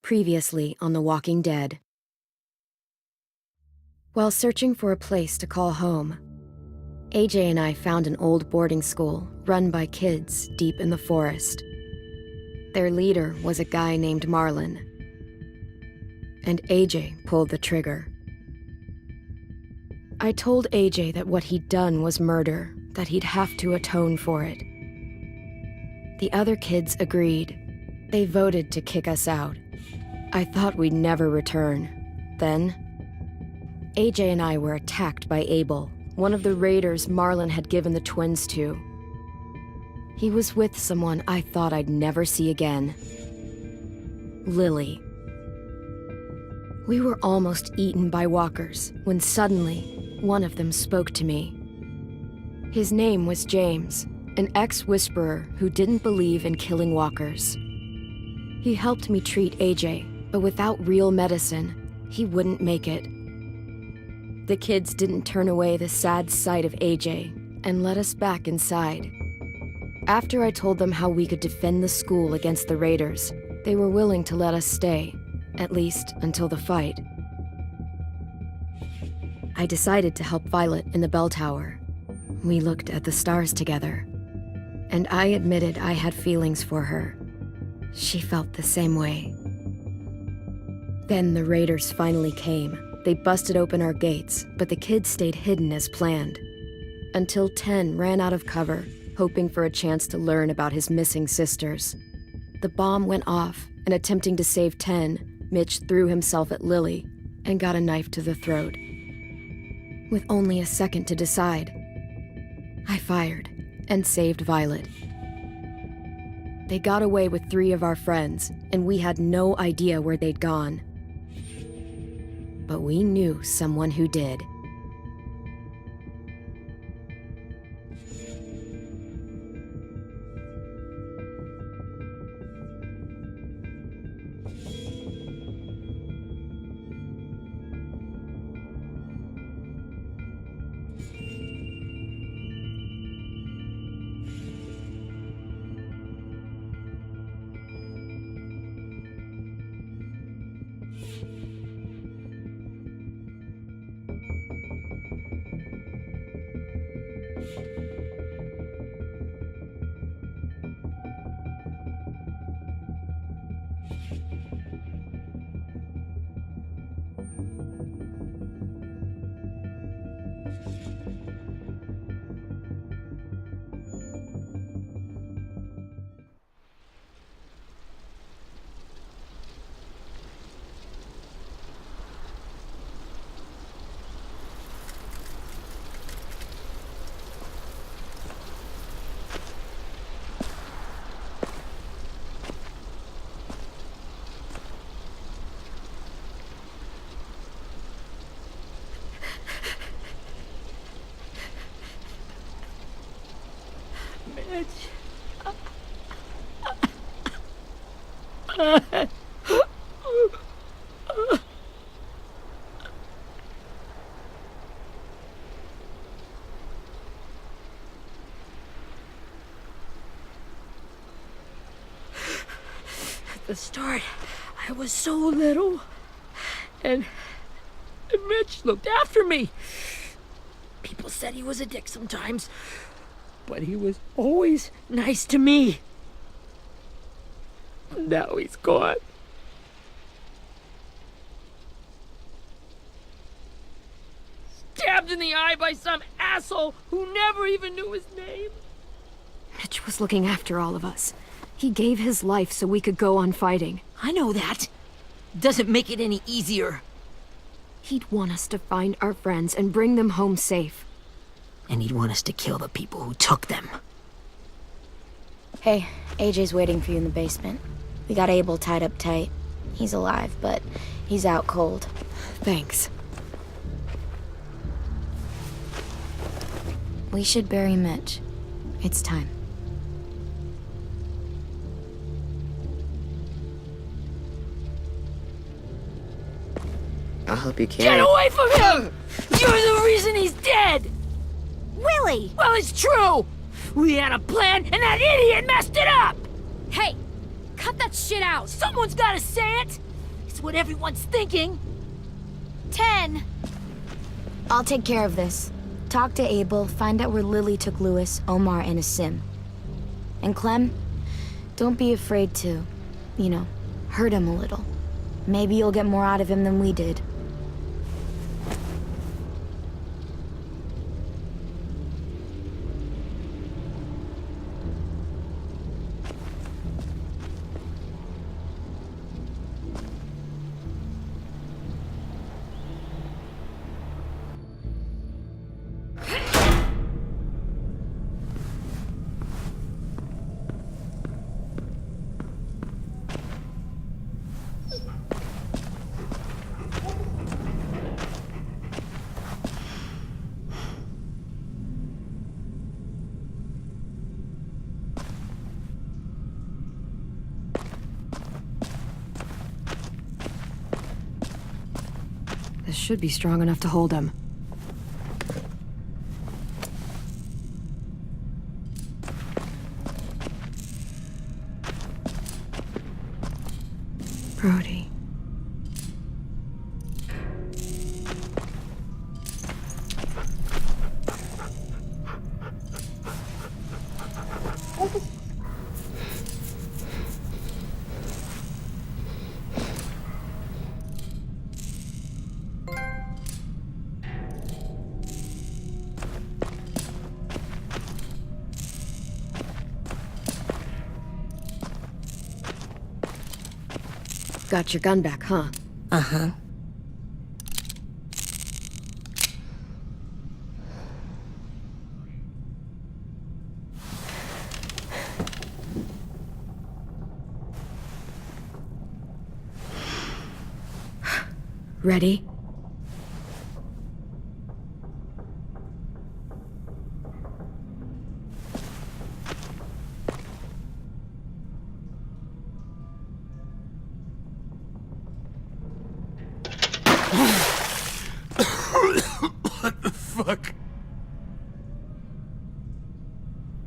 Previously on The Walking Dead. While searching for a place to call home, AJ and I found an old boarding school run by kids deep in the forest. Their leader was a guy named Marlon, and AJ pulled the trigger. I told AJ that what he'd done was murder, that he'd have to atone for it. The other kids agreed. They voted to kick us out. I thought we'd never return. Then, AJ and I were attacked by Abel, one of the raiders Marlon had given the twins to. He was with someone I thought I'd never see again. Lily. We were almost eaten by walkers when suddenly one of them spoke to me. His name was James, an ex-whisperer who didn't believe in killing walkers. He helped me treat AJ, but without real medicine, he wouldn't make it. The kids didn't turn away the sad sight of AJ and let us back inside. After I told them how we could defend the school against the raiders, they were willing to let us stay, at least until the fight. I decided to help Violet in the bell tower. We looked at the stars together, and I admitted I had feelings for her. She felt the same way. Then the raiders finally came. They busted open our gates, but the kids stayed hidden as planned. Until 10 ran out of cover, hoping for a chance to learn about his missing sisters. The bomb went off, and attempting to save 10, Mitch threw himself at Lily and got a knife to the throat. With only a second to decide, I fired and saved Violet. They got away with 3 of our friends, and we had no idea where they'd gone. But we knew someone who did. At the start, I was so little, and Mitch looked after me. People said he was a dick sometimes, but he was always nice to me. Now he's gone. Stabbed in the eye by some asshole who never even knew his name. Mitch was looking after all of us. He gave his life so we could go on fighting. I know that. Doesn't make it any easier. He'd want us to find our friends and bring them home safe. And he'd want us to kill the people who took them. Hey, AJ's waiting for you in the basement. We got Abel tied up tight. He's alive, but he's out cold. Thanks. We should bury Mitch. It's time. I'll help you carry. Get away from him! You're the reason he's dead! Willie! Well, it's true! We had a plan, and that idiot messed it up! Hey! Cut that shit out! Someone's gotta say it! what everyone's thinking. 10. I'll take care of this. Talk to Abel, find out where Lily took Lewis, Omar, and a sim. And Clem, don't be afraid to, hurt him a little. Maybe you'll get more out of him than we did. This should be strong enough to hold him. Brody. Got your gun back, huh? Uh-huh. Ready? What the fuck?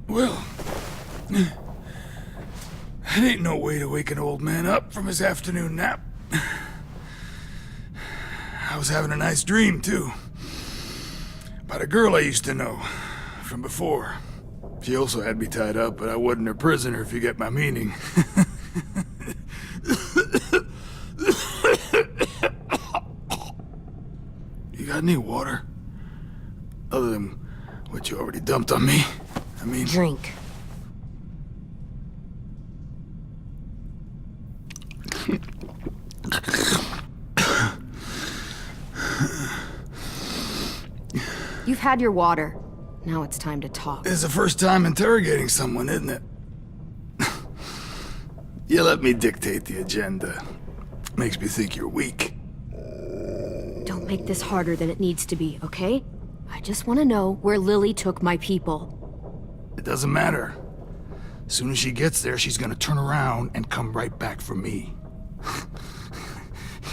Well, that ain't no way to wake an old man up from his afternoon nap. I was having a nice dream, too. About a girl I used to know from before. She also had me tied up, but I wasn't her prisoner, if you get my meaning. You got any water? Other than what you already dumped on me? I mean... Drink. You've had your water. Now it's time to talk. It's the first time interrogating someone, isn't it? You let me dictate the agenda. Makes me think you're weak. Don't make this harder than it needs to be, okay? I just want to know where Lily took my people. It doesn't matter. As soon as she gets there, she's gonna turn around and come right back for me.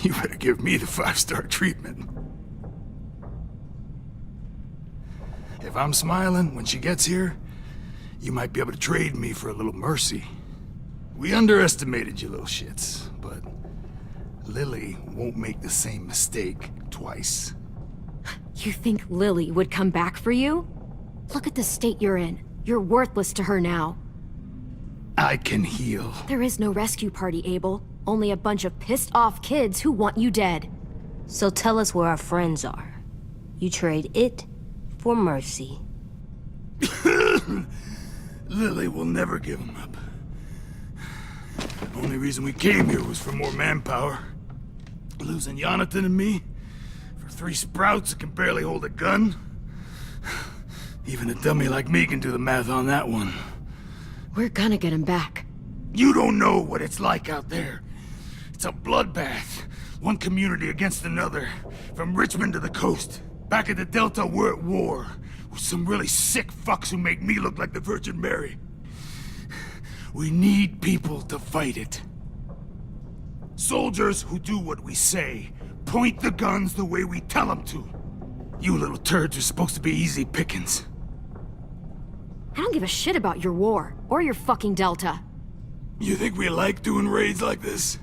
You better give me the 5-star treatment. If I'm smiling when she gets here, you might be able to trade me for a little mercy. We underestimated you little shits, but Lily won't make the same mistake twice. You think Lily would come back for you? Look at the state you're in. You're worthless to her now. I can heal. There is no rescue party, Abel. Only a bunch of pissed-off kids who want you dead. So tell us where our friends are. You trade it for mercy. Lily will never give him up. Only reason we came here was for more manpower. Losing Jonathan and me for 3 sprouts that can barely hold a gun. Even a dummy like me can do the math on that one. We're gonna get him back. You don't know what it's like out there. It's a bloodbath. One community against another. From Richmond to the coast. Back at the Delta, we're at war. With some really sick fucks who make me look like the Virgin Mary. We need people to fight it. Soldiers who do what we say. Point the guns the way we tell them to. You little turds are supposed to be easy pickings. I don't give a shit about your war, or your fucking Delta. You think we like doing raids like this?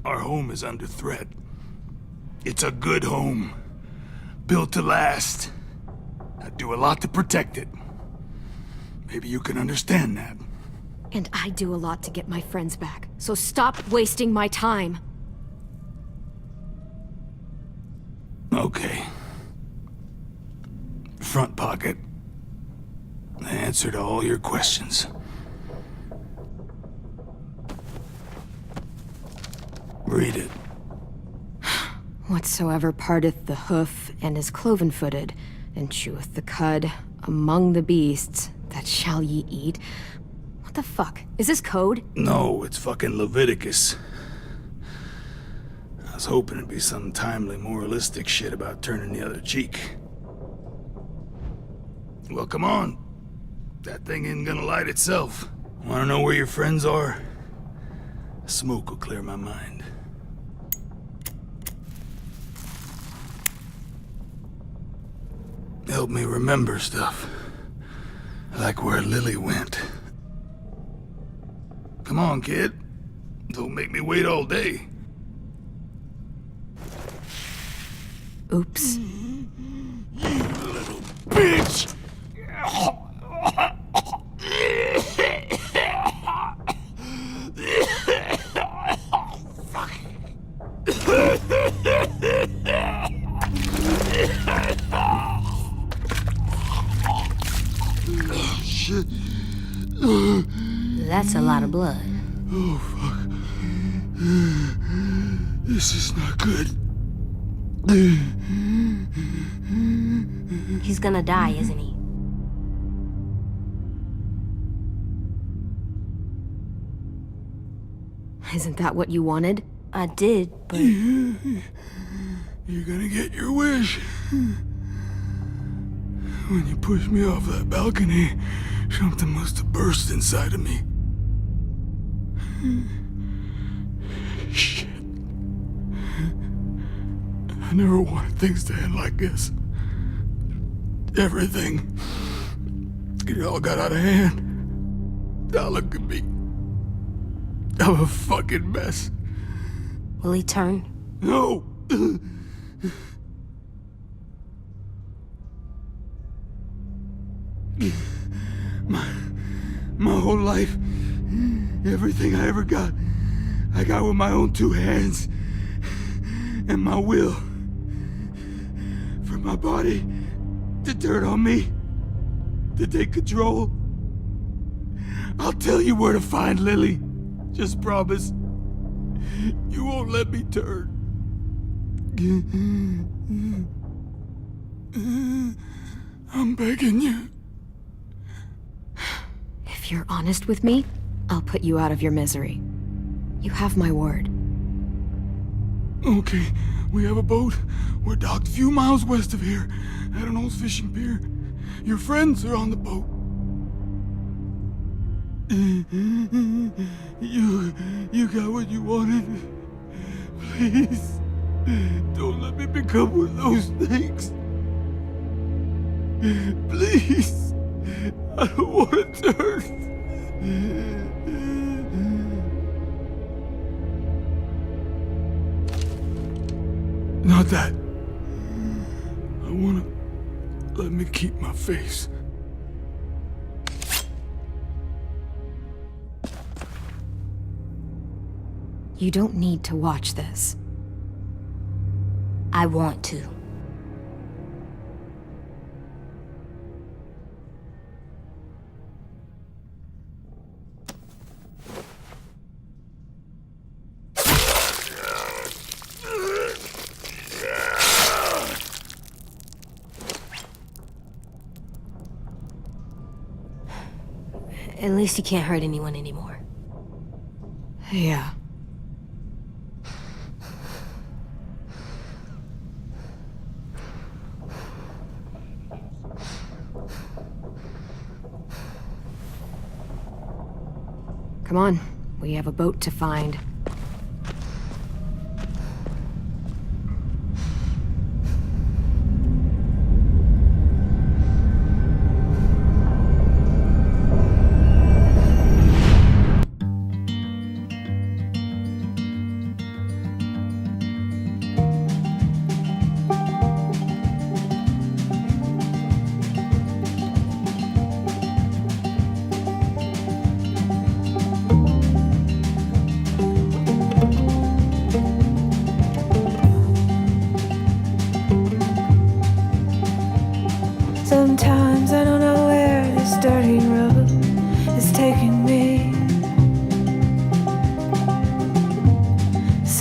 Our home is under threat. It's a good home. Built to last. I do a lot to protect it. Maybe you can understand that. And I do a lot to get my friends back, so stop wasting my time. Okay. Front pocket. The answer to all your questions. Read it. Whatsoever parteth the hoof and is cloven-footed, and cheweth the cud among the beasts, that shall ye eat. What the fuck? Is this code? No, it's fucking Leviticus. I was hoping it'd be some timely moralistic shit about turning the other cheek. Well, come on. That thing isn't gonna light itself. Wanna know where your friends are? Smoke will clear my mind. Help me remember stuff. Like where Lily went. Come on, kid. Don't make me wait all day. Oops. You little bitch! Shit. That's a lot of blood. Oh, fuck. This is not good. He's gonna die, isn't he? Isn't that what you wanted? I did, but You're gonna get your wish. When you pushed me off that balcony, something must have burst inside of me. Shit. I never wanted things to end like this. Everything. It all got out of hand. Now look at me. I'm a fucking mess. will he turn? No! My whole life, everything I ever got, I got with my own two hands and my will. For my body to turn on me, to take control. I'll tell you where to find Lily. Just promise. You won't let me turn. I'm begging you. If you're honest with me, I'll put you out of your misery. You have my word. Okay, we have a boat. We're docked a few miles west of here, at an old fishing pier. Your friends are on the boat. You got what you wanted. Please, don't let me become one of those things. Please, I don't want to turn. Not that. I wanna let me keep my face. You don't need to watch this. I want to. At least he can't hurt anyone anymore. Yeah. Come on, we have a boat to find.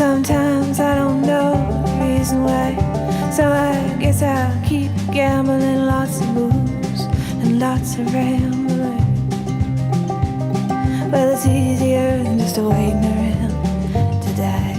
Sometimes I don't know the reason why, so I guess I'll keep gambling. Lots of moves and lots of rambling. Well, it's easier than just waiting around to die.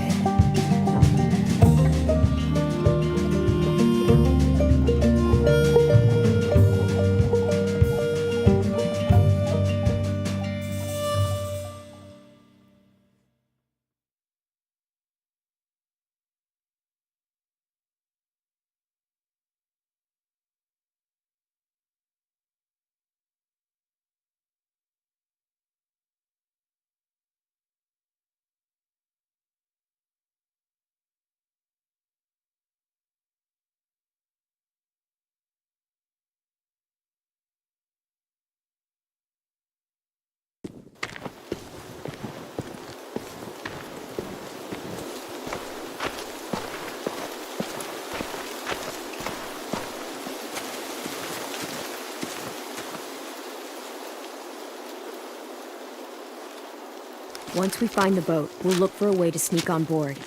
Once we find the boat, we'll look for a way to sneak on board.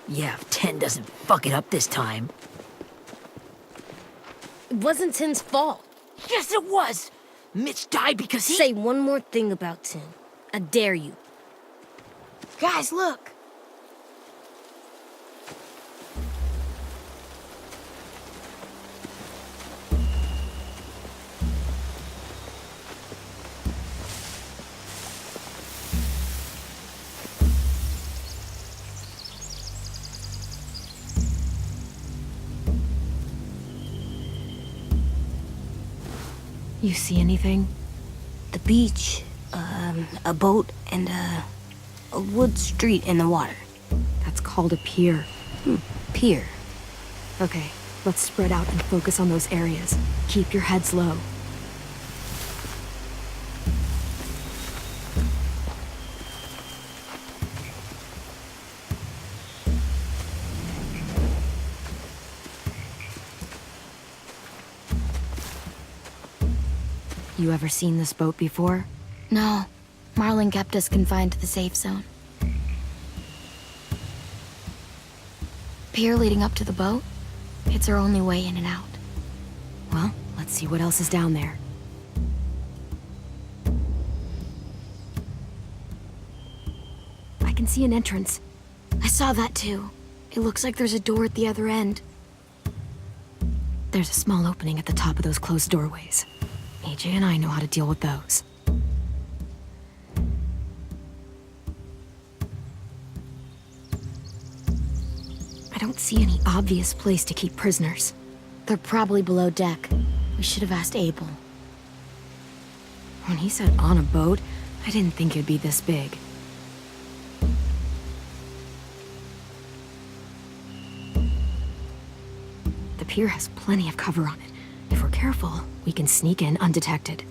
Yeah, if 10 doesn't fuck it up this time. It wasn't Tin's fault. Yes, it was! Mitch died because he— Say one more thing about Tin. I dare you. Guys, look! You see anything? The beach, a boat, and a wood street in the water. That's called a pier. Pier. Okay, let's spread out and focus on those areas. Keep your heads low. You ever seen this boat before? No, Marlin kept us confined to the safe zone. Pier leading up to the boat? It's our only way in and out. Well, let's see what else is down there. I can see an entrance. I saw that too. It looks like there's a door at the other end. There's a small opening at the top of those closed doorways. AJ and I know how to deal with those. I don't see any obvious place to keep prisoners. They're probably below deck. We should have asked Abel. When he said on a boat, I didn't think it'd be this big. The pier has plenty of cover on it. If we're careful, we can sneak in undetected.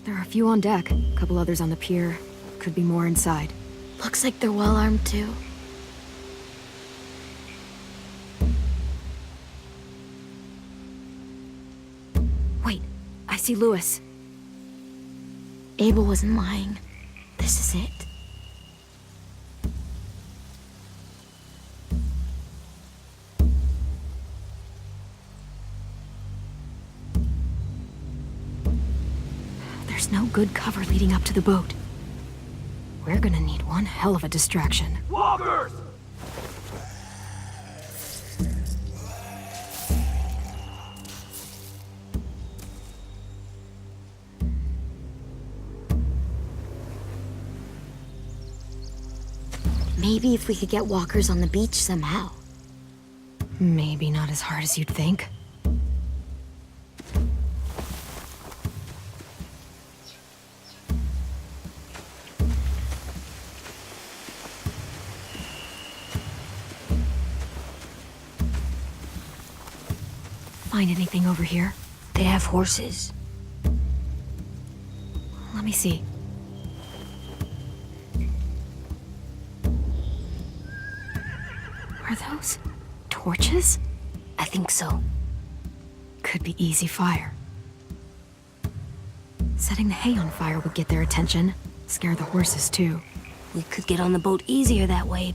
There are a few on deck, a couple others on the pier. Could be more inside. Looks like they're well armed too. Wait, I see Lewis. Abel wasn't lying. This is it. There's no good cover leading up to the boat. We're gonna need one hell of a distraction. Walkers! Maybe if we could get walkers on the beach somehow. Maybe not as hard as you'd think. Find anything over here? They have horses. Let me see. Are those torches? I think so. Could be easy fire. Setting the hay on fire would get their attention. Scare the horses, too. We could get on the boat easier that way.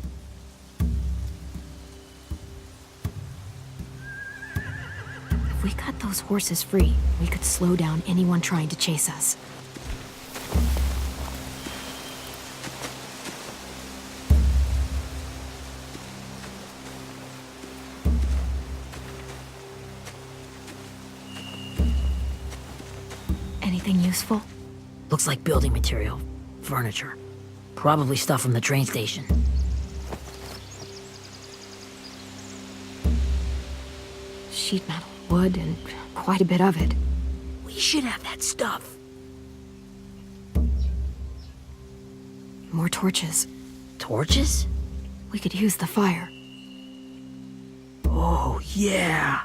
If we cut those horses free, we could slow down anyone trying to chase us. Anything useful? Looks like building material. Furniture. Probably stuff from the train station. Sheet metal, wood, and quite a bit of it. We should have that stuff. More torches. Torches? We could use the fire. Oh, yeah.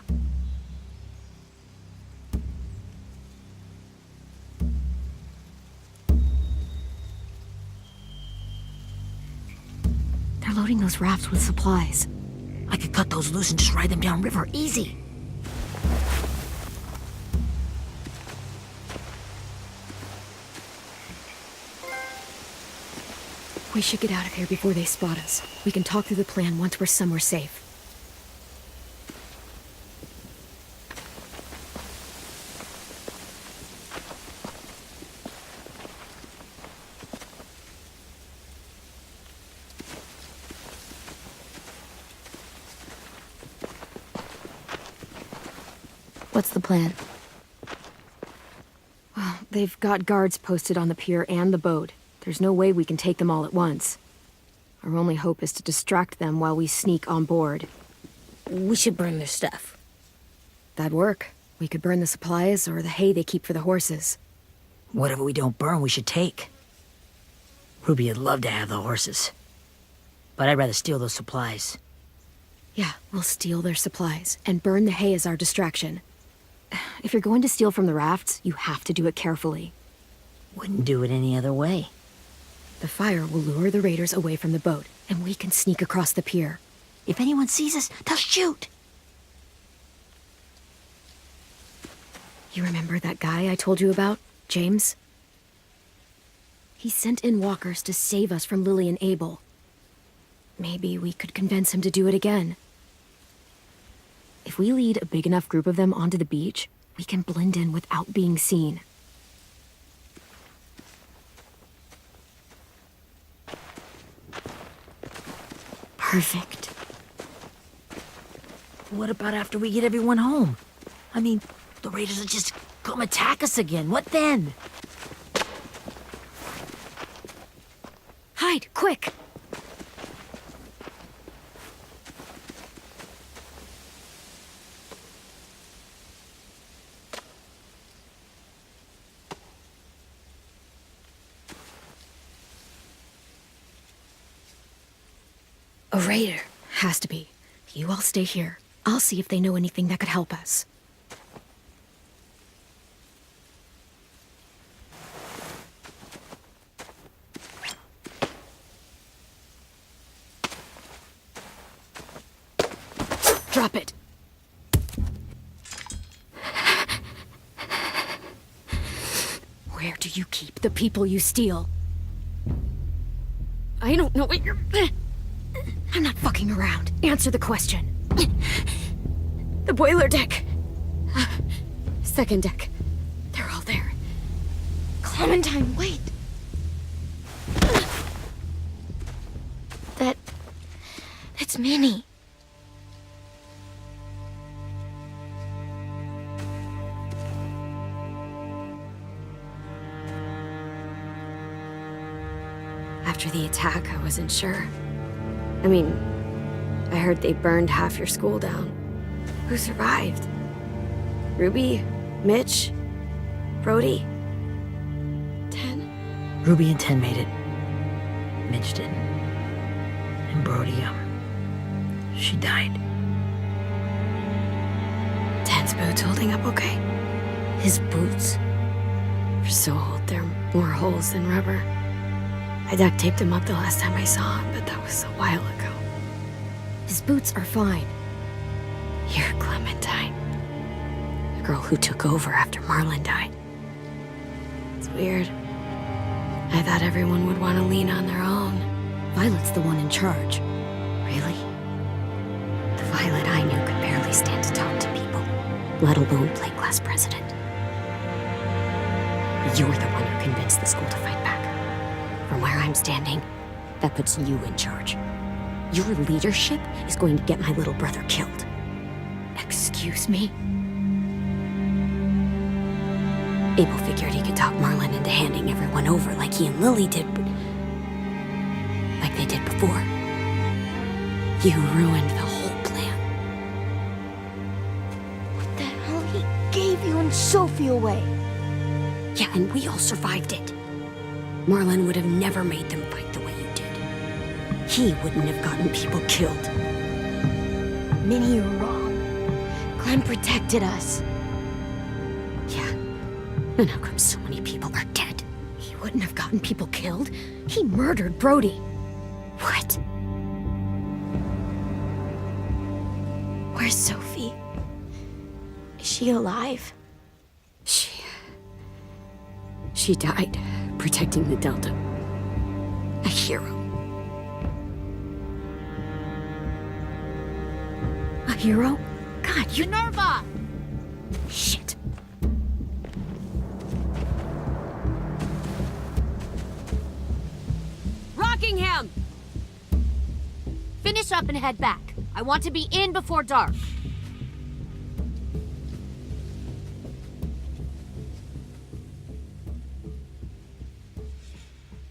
They're loading those rafts with supplies. I could cut those loose and just ride them downriver, easy. We should get out of here before they spot us. We can talk through the plan once we're somewhere safe. What's the plan? Well, they've got guards posted on the pier and the boat. There's no way we can take them all at once. Our only hope is to distract them while we sneak on board. We should burn their stuff. That'd work. We could burn the supplies or the hay they keep for the horses. Whatever we don't burn, we should take. Ruby would love to have the horses. But I'd rather steal those supplies. Yeah, we'll steal their supplies and burn the hay as our distraction. If you're going to steal from the rafts, you have to do it carefully. Wouldn't do it any other way. The fire will lure the raiders away from the boat, and we can sneak across the pier. If anyone sees us, they'll shoot. You remember that guy I told you about, James? He sent in walkers to save us from Lily and Abel. Maybe we could convince him to do it again. If we lead a big enough group of them onto the beach, we can blend in without being seen. Perfect. What about after we get everyone home? I mean, the raiders will just come attack us again. What then? Hide, quick! A raider. Has to be. You all stay here. I'll see if they know anything that could help us. Drop it. Where do you keep the people you steal? I don't know what you're... I'm not fucking around. Answer the question. The boiler deck. Second deck. They're all there. Clementine, wait. That's Minnie. After the attack, I wasn't sure. I mean, I heard they burned half your school down. Who survived? Ruby? Mitch? Brody? 10? Ruby and 10 made it. Mitch didn't. And Brody, she died. 10's boots holding up okay? His boots? They're so old, there are more holes than rubber. I duct taped him up the last time I saw him, but that was a while ago. His boots are fine. You're Clementine. The girl who took over after Marlon died. It's weird. I thought everyone would want to lean on their own. Violet's the one in charge. Really? The Violet I knew could barely stand to talk to people, let alone play class president. You're the one who convinced the school to fight back. From where I'm standing, that puts you in charge. Your leadership is going to get my little brother killed. Excuse me? Abel figured he could talk Marlon into handing everyone over like he and Lily did, but like they did before. You ruined the whole plan. What the hell? He gave you and Sophie away. Yeah, and we all survived it. Marlon would have never made them fight the way you did. He wouldn't have gotten people killed. Minnie, you're wrong. Clem protected us. Yeah. And how come so many people are dead? He wouldn't have gotten people killed. He murdered Brody. What? Where's Sophie? Is she alive? She died protecting the Delta. A hero. A hero? God, you... Minerva! Shit. Rockingham! Finish up and head back. I want to be in before dark.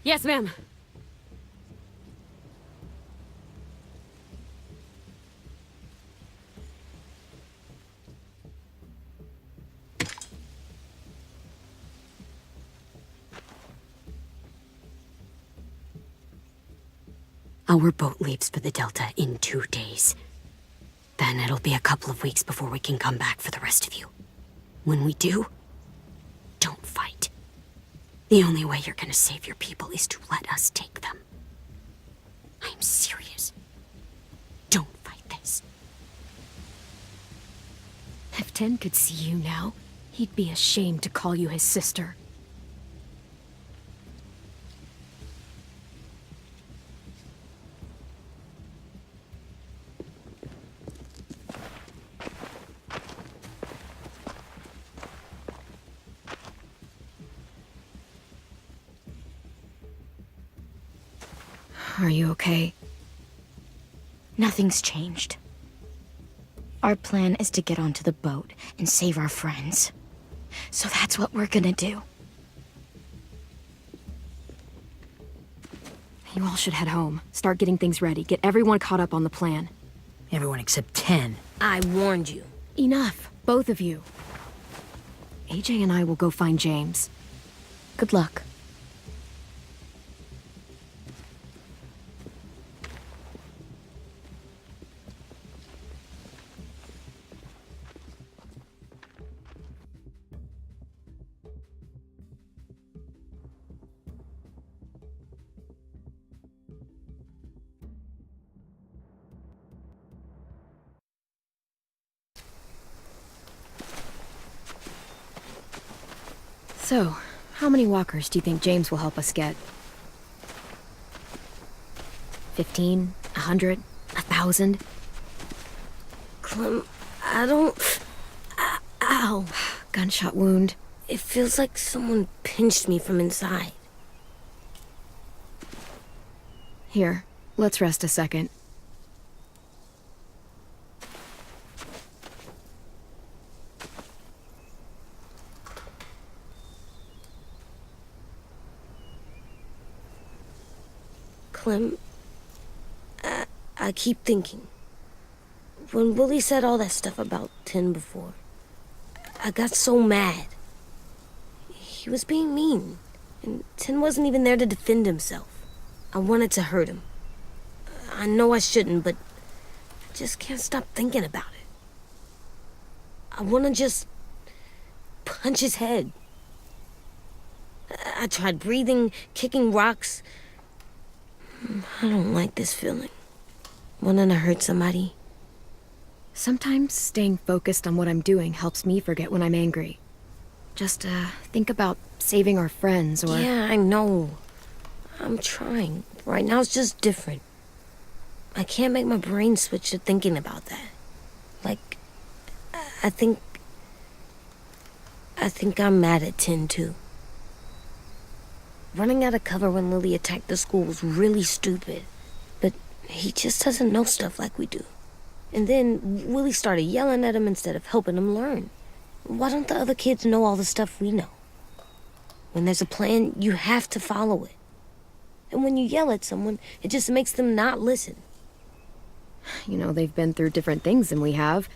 Yes, ma'am. Our boat leaves for the Delta in 2 days. Then it'll be a couple of weeks before we can come back for the rest of you. When we do, don't fight. The only way you're gonna save your people is to let us take them. I'm serious. Don't fight this. If Ten could see you now, he'd be ashamed to call you his sister. Are you okay? Nothing's changed. Our plan is to get onto the boat and save our friends. So that's what we're gonna do. You all should head home. Start getting things ready. Get everyone caught up on the plan. Everyone except 10. I warned you. Enough, both of you. AJ and I will go find James. Good luck. So, how many walkers do you think James will help us get? 15? 100? 1,000? Clem, I don't... Ow. Gunshot wound. It feels like someone pinched me from inside. Here, let's rest a second. Clem, I keep thinking. When Willie said all that stuff about 10 before, I got so mad. He was being mean, and 10 wasn't even there to defend himself. I wanted to hurt him. I know I shouldn't, but I just can't stop thinking about it. I want to just punch his head. I tried breathing, kicking rocks. I don't like this feeling. Wanting to hurt somebody. Sometimes staying focused on what I'm doing helps me forget when I'm angry. Just, think about saving our friends or... Yeah, I know. I'm trying. Right now it's just different. I can't make my brain switch to thinking about that. Like, I think I'm mad at Tin, too. Running out of cover when Lily attacked the school was really stupid. But he just doesn't know stuff like we do. And then Willie started yelling at him instead of helping him learn. Why don't the other kids know all the stuff we know? When there's a plan, you have to follow it. And when you yell at someone, it just makes them not listen. You know, they've been through different things than we have.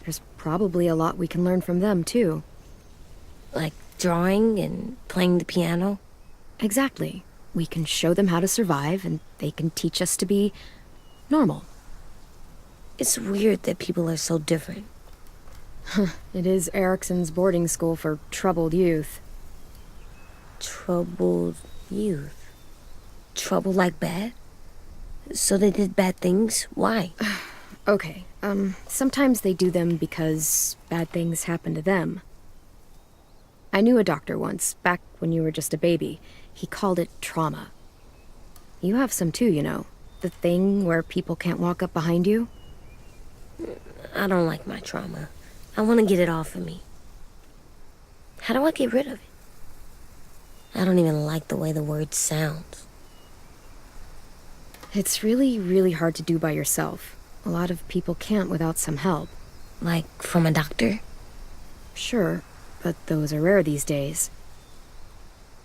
There's probably a lot we can learn from them, too. Like drawing and playing the piano. Exactly. We can show them how to survive, and they can teach us to be normal. It's weird that people are so different. It is Erickson's boarding school for troubled youth. Troubled youth? Trouble like bad? So they did bad things? Why? Okay, sometimes they do them because bad things happen to them. I knew a doctor once, back when you were just a baby. He called it trauma. You have some too, you know. The thing where people can't walk up behind you. I don't like my trauma. I want to get it off of me. How do I get rid of it? I don't even like the way the word sounds. It's really, really hard to do by yourself. A lot of people can't without some help. Like from a doctor? Sure, but those are rare these days.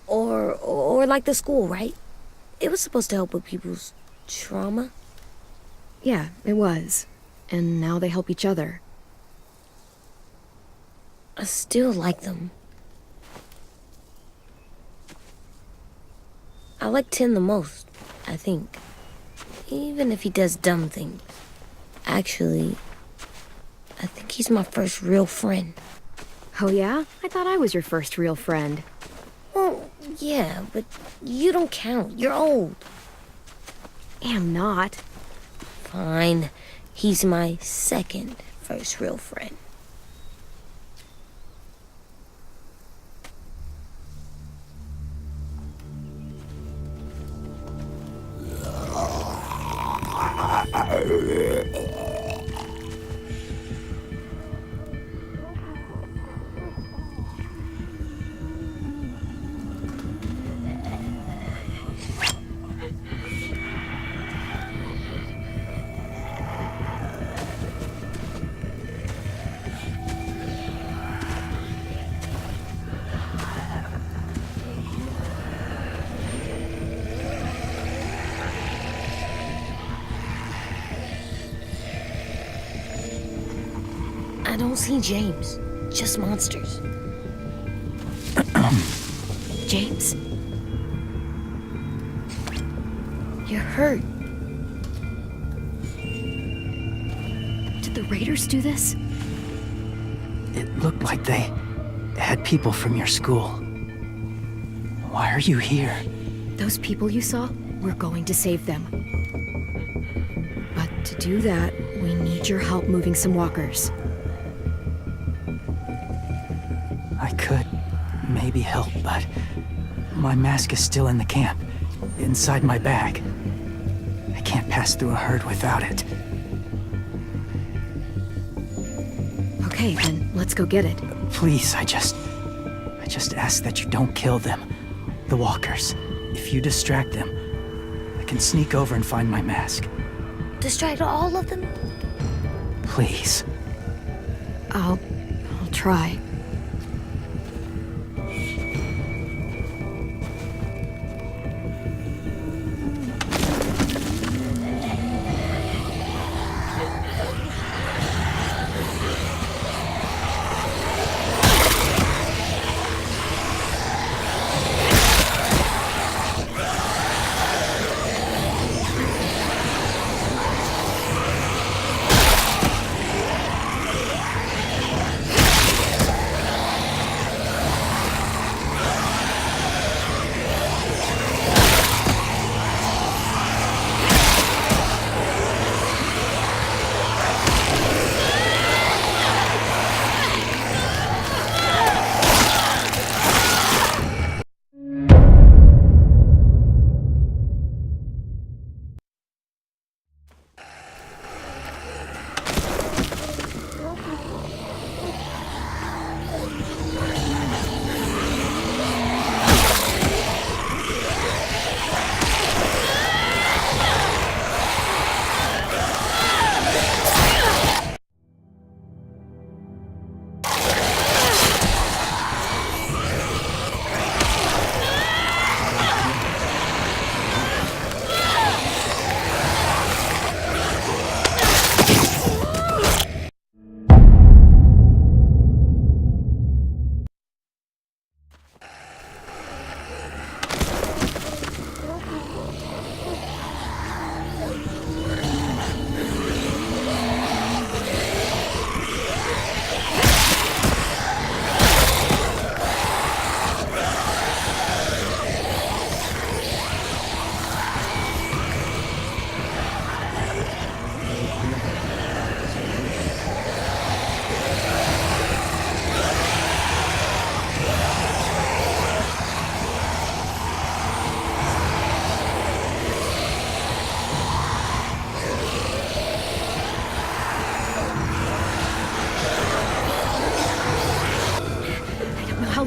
Or like the school, right? It was supposed to help with people's trauma. Yeah, it was. And now they help each other. I still like them. I like Tin the most, I think. Even if he does dumb things. Actually, I think he's my first real friend. Oh yeah? I thought I was your first real friend. Well, yeah, but you don't count. You're old. Am not. Fine. He's my second first real friend. I don't see James, just monsters. James? You're hurt. Did the raiders do this? It looked like they had people from your school. Why are you here? Those people you saw, we're going to save them. But to do that, we need your help moving some walkers. I could maybe help, but my mask is still in the camp, inside my bag. I can't pass through a herd without it. Okay, then let's go get it. Please, I just ask that you don't kill them. The walkers. If you distract them, I can sneak over and find my mask. Distract all of them? Please. I'll try.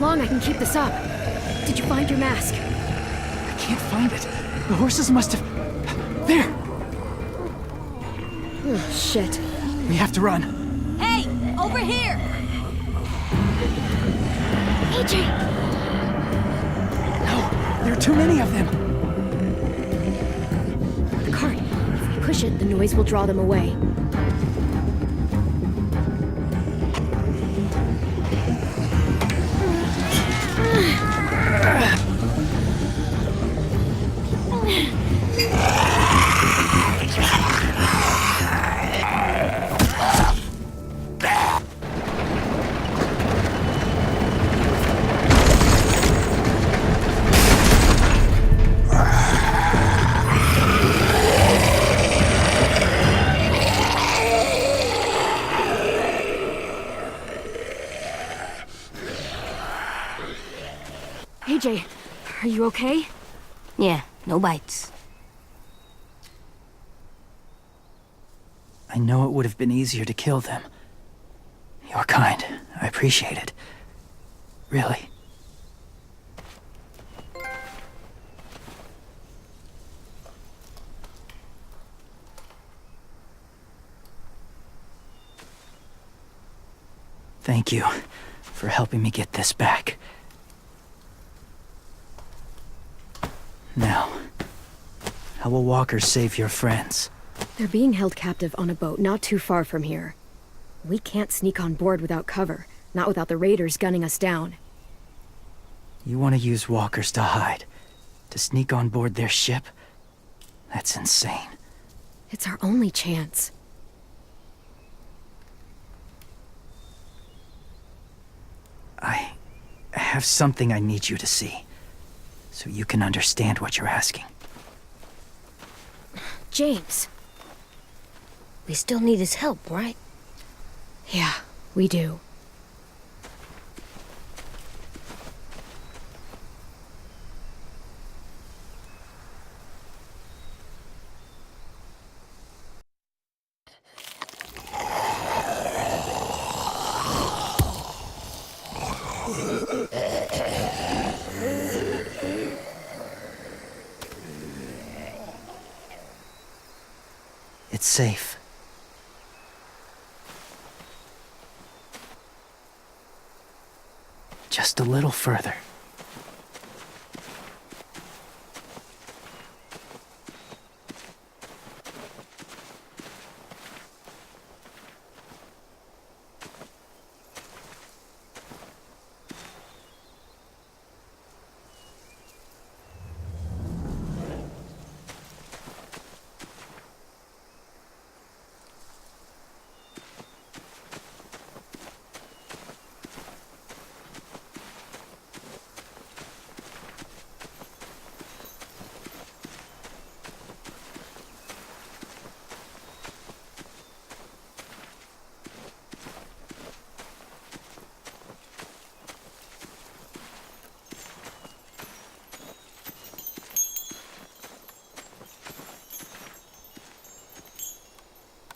long I can keep this up. Did you find your mask? I can't find it. The horses must have... There! Oh, shit. We have to run. Hey, over here! AJ! No, there are too many of them. The cart. If we push it, the noise will draw them away. AJ, are you okay? Yeah, no bites. I know it would have been easier to kill them. You're kind. I appreciate it. Really. Thank you for helping me get this back. Now, how will walkers save your friends? They're being held captive on a boat not too far from here. We can't sneak on board without cover, not without the raiders gunning us down. You want to use walkers to hide? To sneak on board their ship? That's insane. It's our only chance. I have something I need you to see, so you can understand what you're asking. James. We still need his help, right? Yeah, we do. It's safe. Just a little further.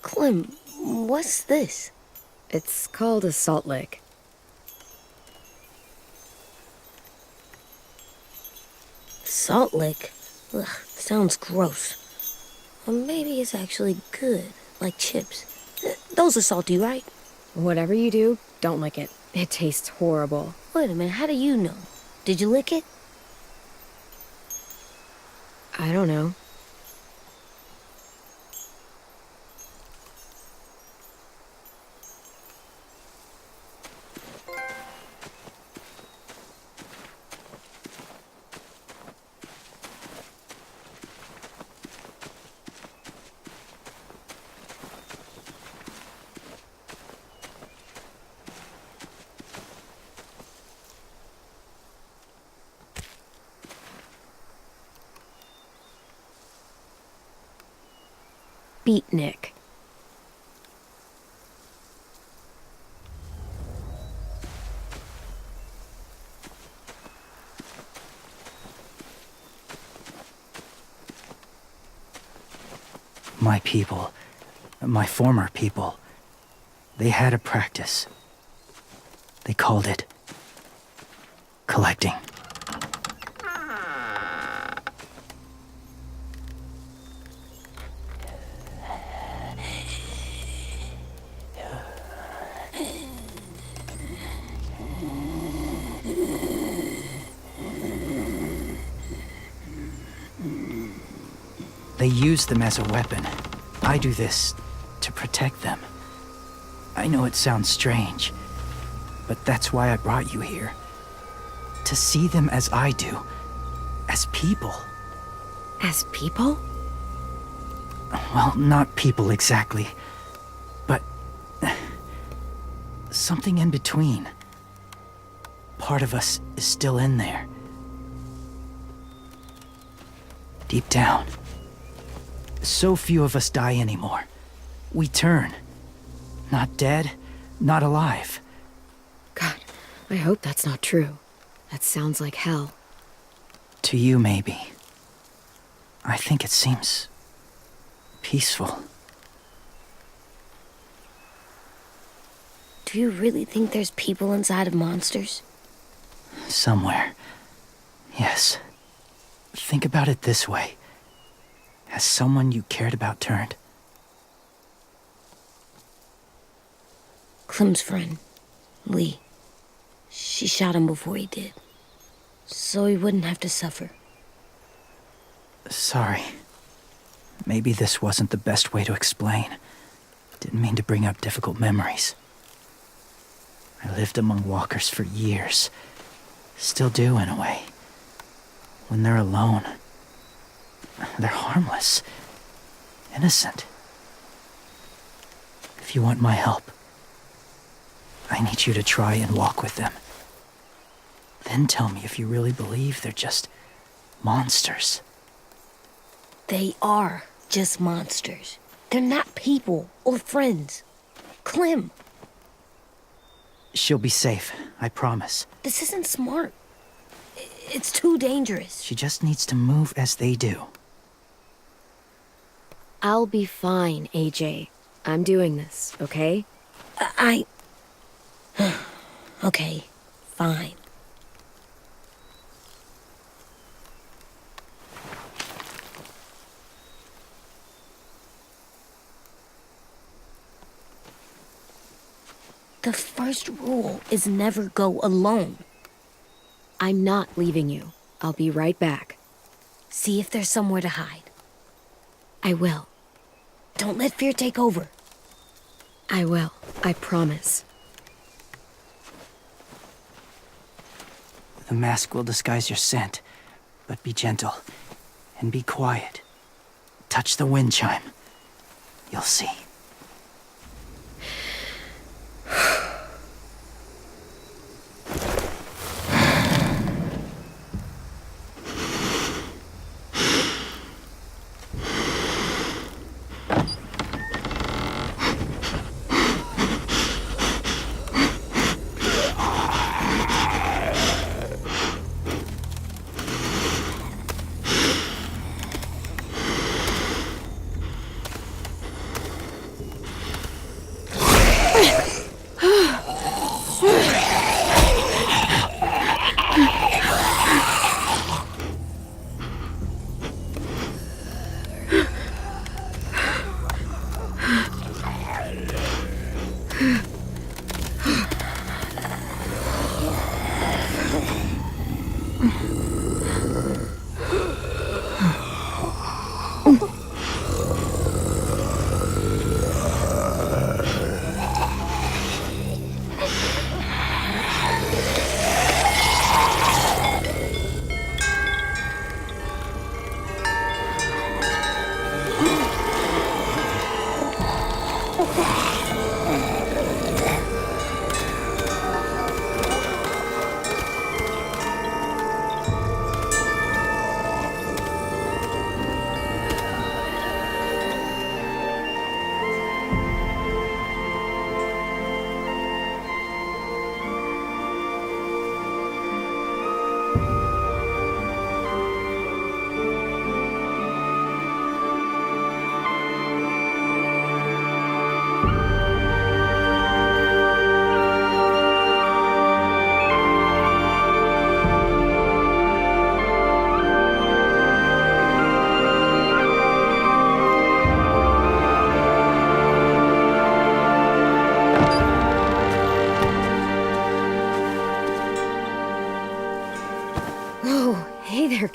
Clem, what's this? It's called a salt lick. Salt lick? Ugh, sounds gross. Or maybe it's actually good, like chips. Those are salty, right? Whatever you do, don't lick it. It tastes horrible. Wait a minute, how do you know? Did you lick it? I don't know. Beatnik. My people, my former people, they had a practice. They called it collecting. They use them as a weapon. I do this to protect them. I know it sounds strange, but that's why I brought you here. To see them as I do. As people. As people? Well, not people exactly, but something in between. Part of us is still in there. Deep down. So few of us die anymore. We turn. Not dead, not alive. God, I hope that's not true. That sounds like hell. To you, maybe. I think it seems peaceful. Do you really think there's people inside of monsters? Somewhere. Yes. Think about it this way. Has someone you cared about turned? Clem's friend, Lee. She shot him before he did. So he wouldn't have to suffer. Sorry. Maybe this wasn't the best way to explain. Didn't mean to bring up difficult memories. I lived among walkers for years. Still do, in a way. When they're alone, they're harmless. Innocent. If you want my help, I need you to try and walk with them. Then tell me if you really believe they're just monsters. They are just monsters. They're not people or friends. Clem, She'll be safe, I promise. this isn't smart. It's too dangerous. She just needs to move as they do. I'll be fine, AJ. I'm doing this, okay? Okay, fine. The first rule is never go alone. I'm not leaving you. I'll be right back. See if there's somewhere to hide. I will. Don't let fear take over. I will. I promise. The mask will disguise your scent, but be gentle and be quiet. Touch the wind chime. You'll see.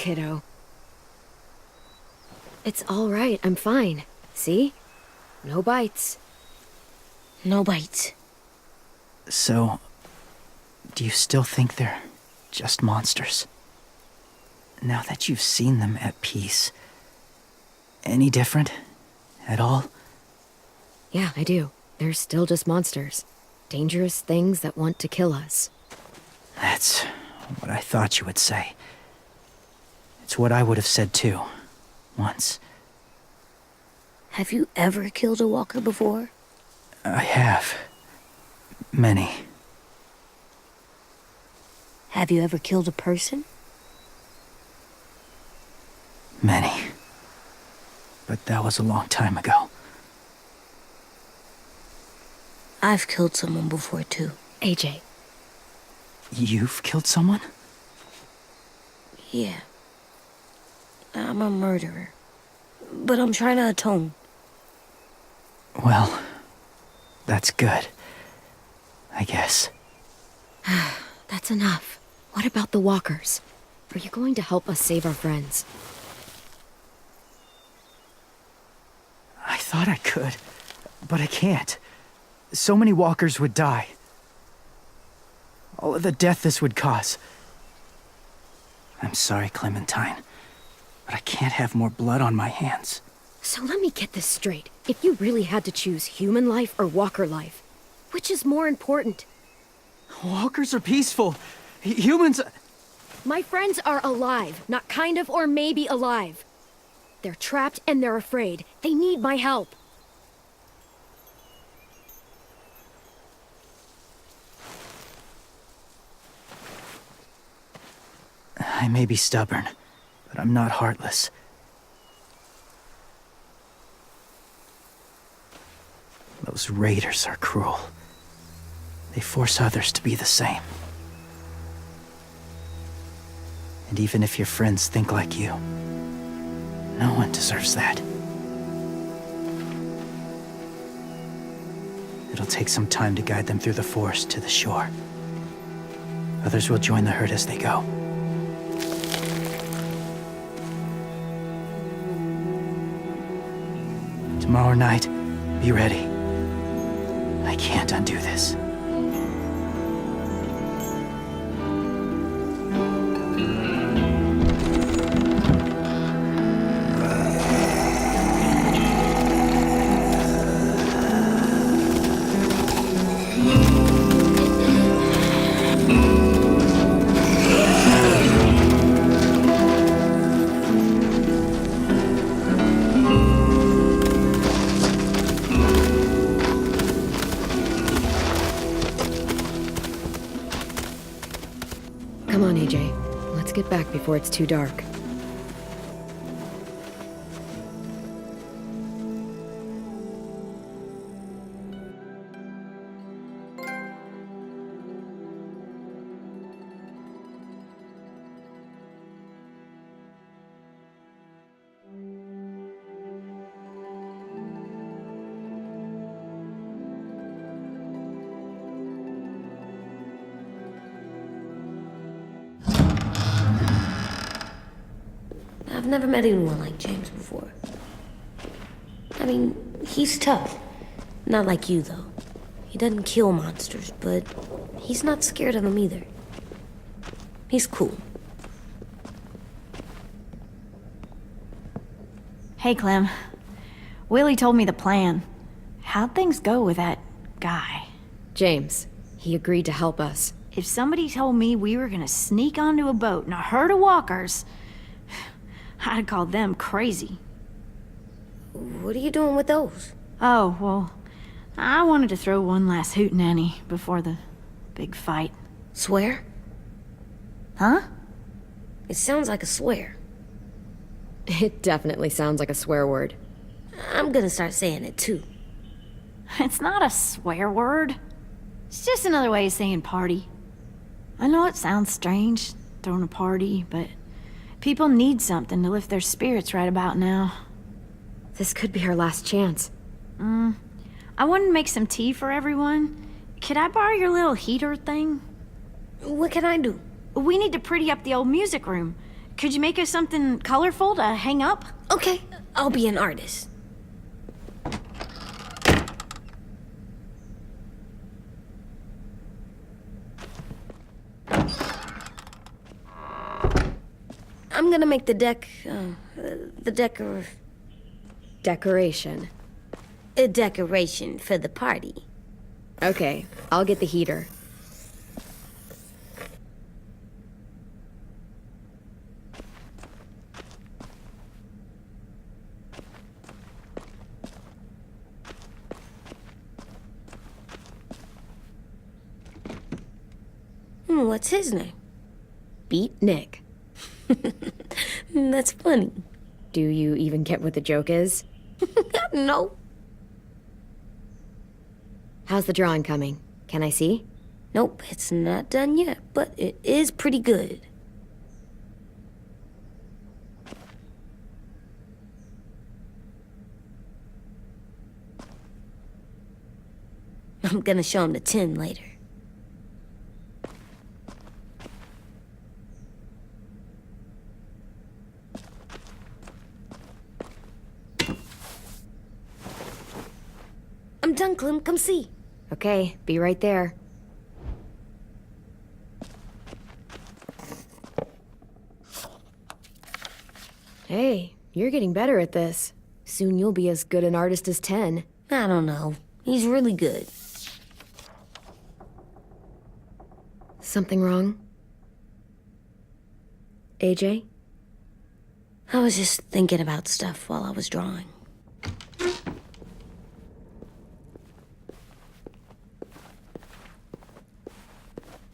kiddo. It's all right, I'm fine. See? No bites. No bites. So, do you still think they're just monsters? Now that you've seen them at peace, any different at all? Yeah, I do. They're still just monsters. Dangerous things that want to kill us. That's what I thought you would say. It's what I would have said too, once. Have you ever killed a walker before? I have. Many. Have you ever killed a person? Many. But that was a long time ago. I've killed someone before, too. AJ. You've killed someone? Yeah. I'm a murderer. But I'm trying to atone. Well, that's good. I guess. That's enough. What about the walkers? Are you going to help us save our friends? I thought I could, but I can't. So many walkers would die. All of the death this would cause. I'm sorry, Clementine, but I can't have more blood on my hands. So let me get this straight. If you really had to choose human life or walker life, which is more important? Walkers are peaceful. Humans... My friends are alive, not kind of or maybe alive. They're trapped and they're afraid. They need my help. I may be stubborn, but I'm not heartless. Those raiders are cruel. They force others to be the same. And even if your friends think like you, no one deserves that. It'll take some time to guide them through the forest to the shore. Others will join the herd as they go. Tomorrow night, be ready. I can't undo this. Come on, AJ. Let's get back before it's too dark. I've never met anyone like James before. I mean, he's tough. Not like you, though. He doesn't kill monsters, but he's not scared of them either. He's cool. Hey, Clem. Willie told me the plan. How'd things go with that guy? James, he agreed to help us. If somebody told me we were gonna sneak onto a boat in a herd of walkers, I'd call them crazy. What are you doing with those? Oh, well, I wanted to throw one last hootenanny before the big fight. Swear? Huh? It sounds like a swear. It definitely sounds like a swear word. I'm gonna start saying it, too. It's not a swear word. It's just another way of saying party. I know it sounds strange, throwing a party, but people need something to lift their spirits right about now. This could be our last chance. I wanted to make some tea for everyone. Could I borrow your little heater thing? What can I do? We need to pretty up the old music room. Could you make us something colorful to hang up? Okay, I'll be an artist. I'm gonna make the Decoration. a decoration for the party. Okay, I'll get the heater. What's his name? Beat Nick. That's funny. Do you even get what the joke is? No. How's the drawing coming? Can I see? Nope, it's not done yet, but it is pretty good. I'm gonna show him the 10 later. I'm done, Clem. Come see. Okay, be right there. Hey, you're getting better at this. Soon you'll be as good an artist as 10. I don't know. He's really good. Something wrong? AJ? I was just thinking about stuff while I was drawing.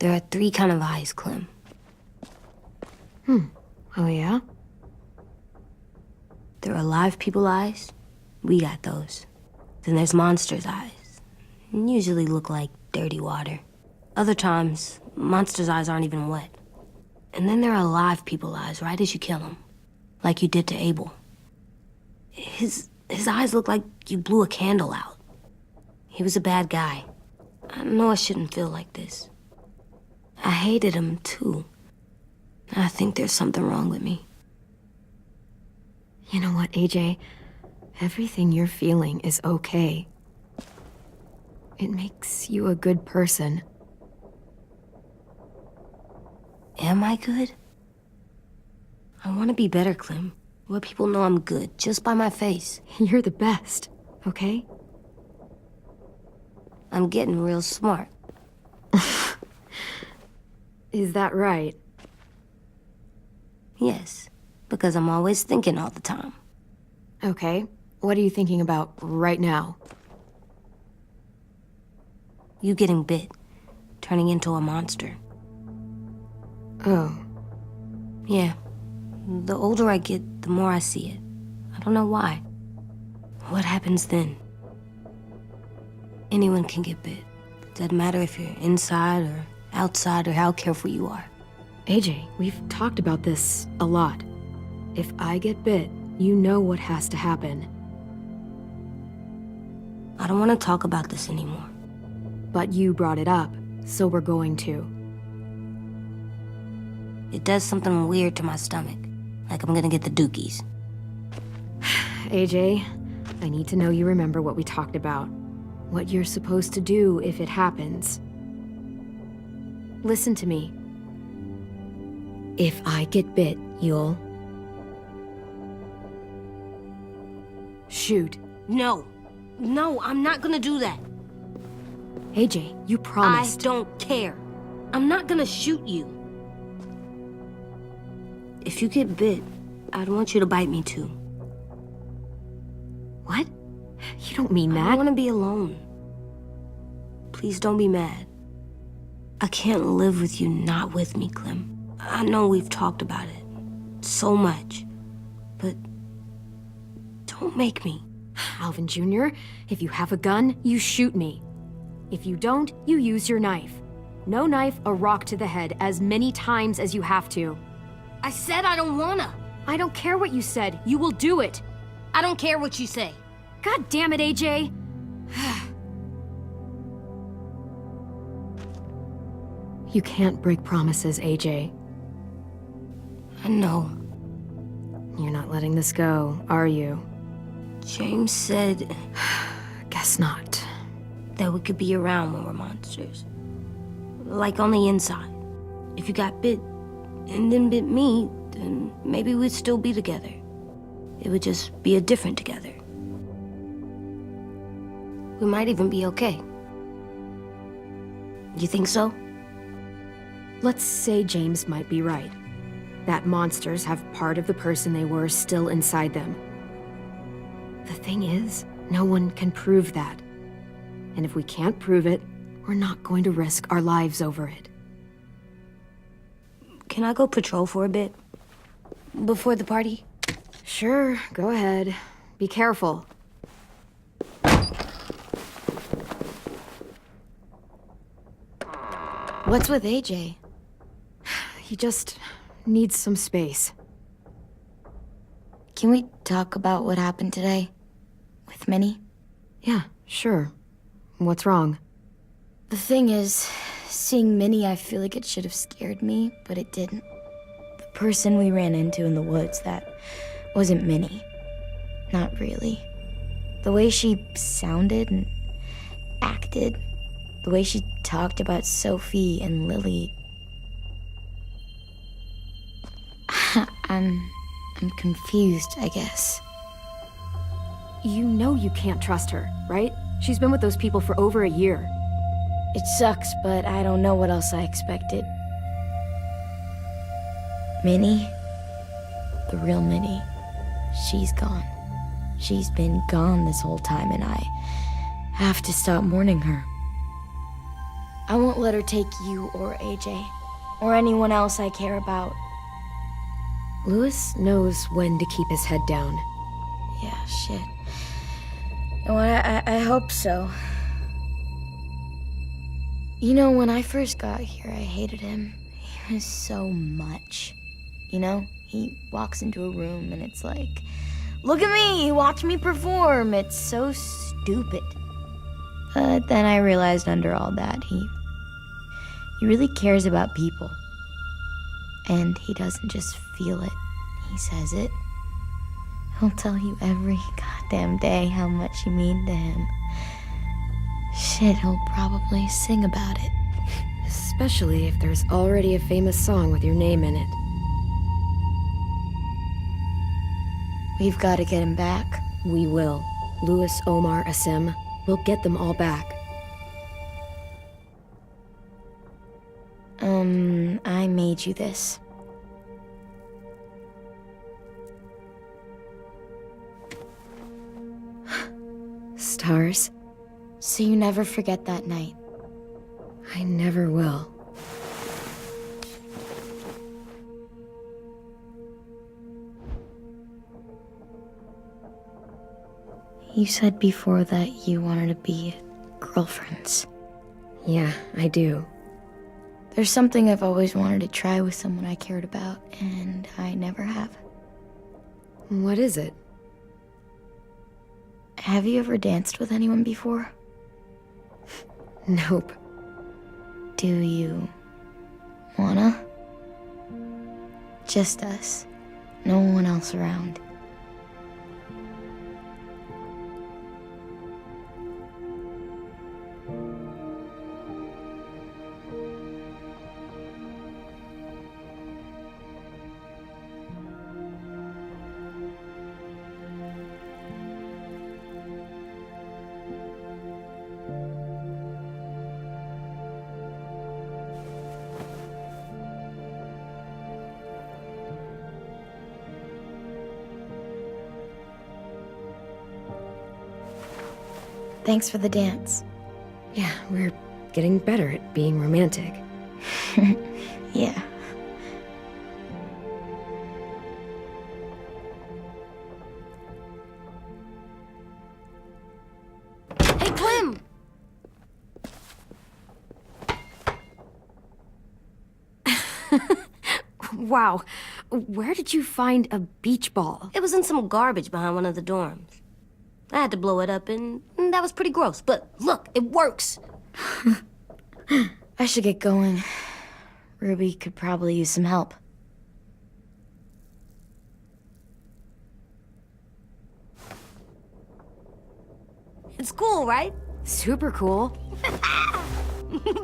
There are 3 kind of eyes, Clem. Oh yeah? There are live people eyes. We got those. Then there's monsters' eyes. Usually look like dirty water. Other times, monsters' eyes aren't even wet. And then there are live people eyes right as you kill them. Like you did to Abel. His eyes look like you blew a candle out. He was a bad guy. I know I shouldn't feel like this. I hated him, too. I think there's something wrong with me. You know what, AJ? Everything you're feeling is okay. It makes you a good person. Am I good? I want to be better, Clem. Let people know I'm good, just by my face. You're the best, okay? I'm getting real smart. Is that right? Yes, because I'm always thinking all the time. Okay, what are you thinking about right now? You getting bit, turning into a monster. Oh, Yeah, the older I get, the more I see it. I don't know why. What happens then? Anyone can get bit. Doesn't matter if you're inside or outside or how careful you are. AJ, we've talked about this a lot. If I get bit, you know what has to happen. I don't want to talk about this anymore. But you brought it up, so we're going to. It does something weird to my stomach. Like I'm gonna get the dookies. AJ, I need to know you remember what we talked about. What you're supposed to do if it happens. Listen to me. If I get bit, you'll... shoot. No. No, I'm not gonna do that. AJ, you promised. I don't care. I'm not gonna shoot you. If you get bit, I'd want you to bite me too. What? You don't mean I that. don't want to be alone. Please don't be mad. I can't live with you not with me, Clem. I know we've talked about it so much, but don't make me. Alvin Jr., if you have a gun, you shoot me. If you don't, you use your knife. No knife, a rock to the head as many times as you have to. I said I don't wanna. I don't care what you said. You will do it. I don't care what you say. God damn it, AJ. You can't break promises, AJ. I know. You're not letting this go, are you? James said Guess not. that we could be around when we're monsters. Like on the inside. If you got bit and then bit me, then maybe we'd still be together. It would just be a different together. We might even be okay. You think so? Let's say James might be right. That monsters have part of the person they were still inside them. The thing is, no one can prove that. And if we can't prove it, we're not going to risk our lives over it. Can I go patrol for a bit? Before the party? Sure, go ahead. Be careful. What's with AJ? He just needs some space. Can we talk about what happened today? With Minnie? Yeah, sure. What's wrong? The thing is, seeing Minnie, I feel like it should have scared me, but it didn't. The person we ran into in the woods, that wasn't Minnie. Not really. The way she sounded and acted, the way she talked about Sophie and Lily. I'm confused, I guess. You know you can't trust her, right? She's been with those people for over a year. It sucks, but I don't know what else I expected. Minnie? The real Minnie. She's gone. She's been gone this whole time, and I have to stop mourning her. I won't let her take you or AJ, or anyone else I care about. Louis knows when to keep his head down. Yeah, shit. Oh, I hope so. You know, when I first got here, I hated him. He was so much. You know, he walks into a room and it's like, look at me, watch me perform. It's so stupid. But then I realized under all that, he really cares about people. And he doesn't just feel it, he says it. He'll tell you every goddamn day how much you mean to him. Shit, he'll probably sing about it. Especially if there's already a famous song with your name in it. We've got to get him back. We will. Louis, Omar, Asim. We'll get them all back. I made you this. Stars? So you never forget that night. I never will. You said before that you wanted to be girlfriends. Yeah, I do. There's something I've always wanted to try with someone I cared about, and I never have. What is it? Have you ever danced with anyone before? Nope. Do you wanna? Just us. No one else around. Thanks for the dance. Yeah, we're getting better at being romantic. Yeah. Hey, Clem! Wow, where did you find a beach ball? It was in some garbage behind one of the dorms. I had to blow it up, and that was pretty gross. But look, it works. I should get going. Ruby could probably use some help. It's cool, right? Super cool.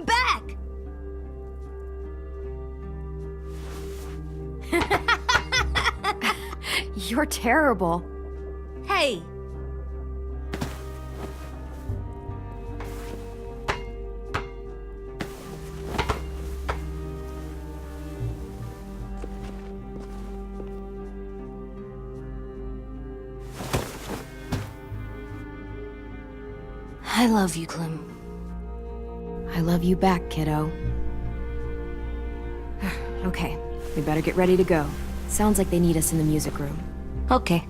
Back! You're terrible. Hey! I love you, Clem. I love you back, kiddo. Okay, we better get ready to go. Sounds like they need us in the music room. Okay.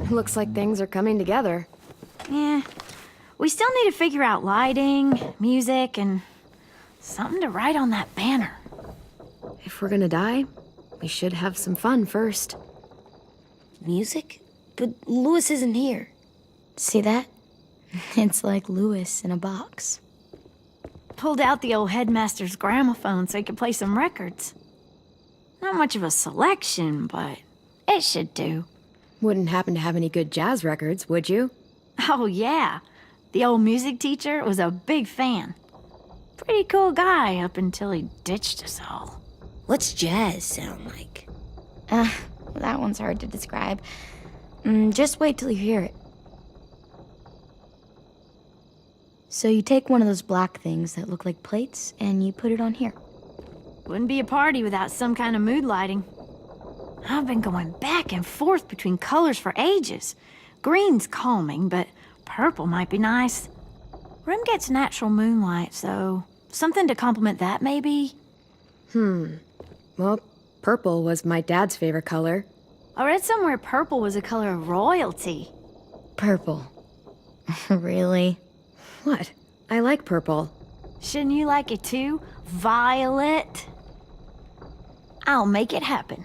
Looks like things are coming together. Yeah. We still need to figure out lighting, music, and something to write on that banner. If we're gonna die, we should have some fun first. Music? But Louis isn't here. See that? It's like Louis in a box. Pulled out the old headmaster's gramophone so he could play some records. Not much of a selection, but it should do. Wouldn't happen to have any good jazz records, would you? Oh, yeah. The old music teacher was a big fan. Pretty cool guy up until he ditched us all. What's jazz sound like? That one's hard to describe. Just wait till you hear it. So you take one of those black things that look like plates and you put it on here. Wouldn't be a party without some kind of mood lighting. I've been going back and forth between colors for ages. Green's calming, but purple might be nice. Room gets natural moonlight, so something to complement that, maybe? Well, purple was my dad's favorite color. I read somewhere purple was a color of royalty. Purple. Really? What? I like purple. Shouldn't you like it too? Violet? I'll make it happen.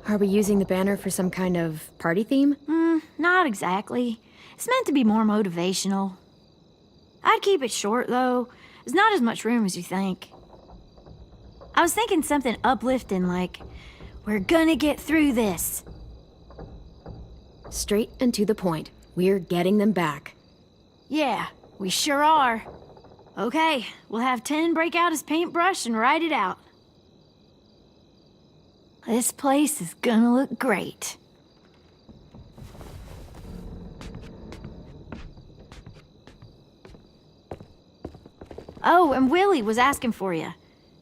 Are we using the banner for some kind of party theme? Not exactly. It's meant to be more motivational. I'd keep it short, though. There's not as much room as you think. I was thinking something uplifting like, we're gonna get through this. Straight and to the point. We're getting them back. Yeah, we sure are. Okay, we'll have 10 break out his paintbrush and write it out. This place is gonna look great. Oh, and Willie was asking for you.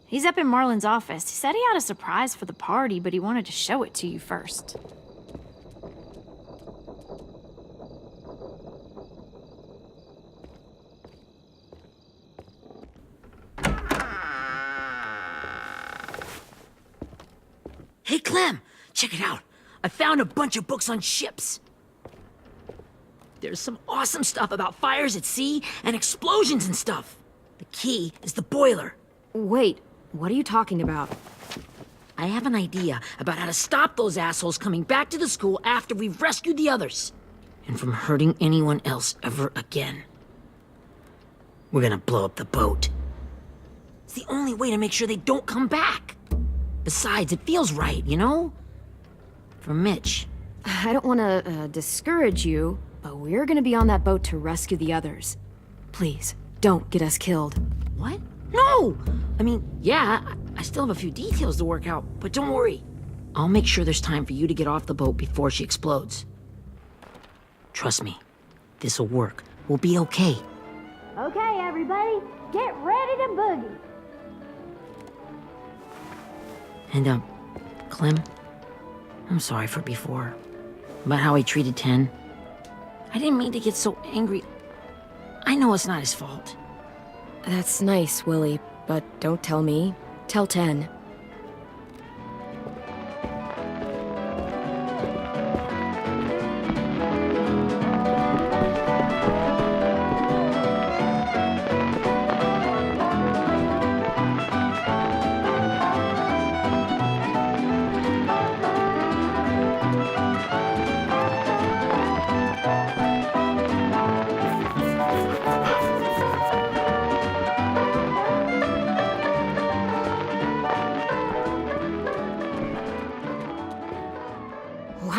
He's up in Marlin's office. He said he had a surprise for the party, but he wanted to show it to you first. Hey, Clem, check it out. I found a bunch of books on ships. There's some awesome stuff about fires at sea and explosions and stuff. The key is the boiler. Wait, what are you talking about? I have an idea about how to stop those assholes coming back to the school after we've rescued the others. And from hurting anyone else ever again. We're gonna blow up the boat. It's the only way to make sure they don't come back. Besides, it feels right, you know? For Mitch. I don't want to discourage you, but we're gonna be on that boat to rescue the others. Please, don't get us killed. What? No! I mean, yeah, I still have a few details to work out, but don't worry. I'll make sure there's time for you to get off the boat before she explodes. Trust me, this'll work. We'll be okay. Okay, everybody, get ready to boogie. And, Clem, I'm sorry for before. About how he treated Ten. I didn't mean to get so angry. I know it's not his fault. That's nice, Willie, but don't tell me. Tell 10.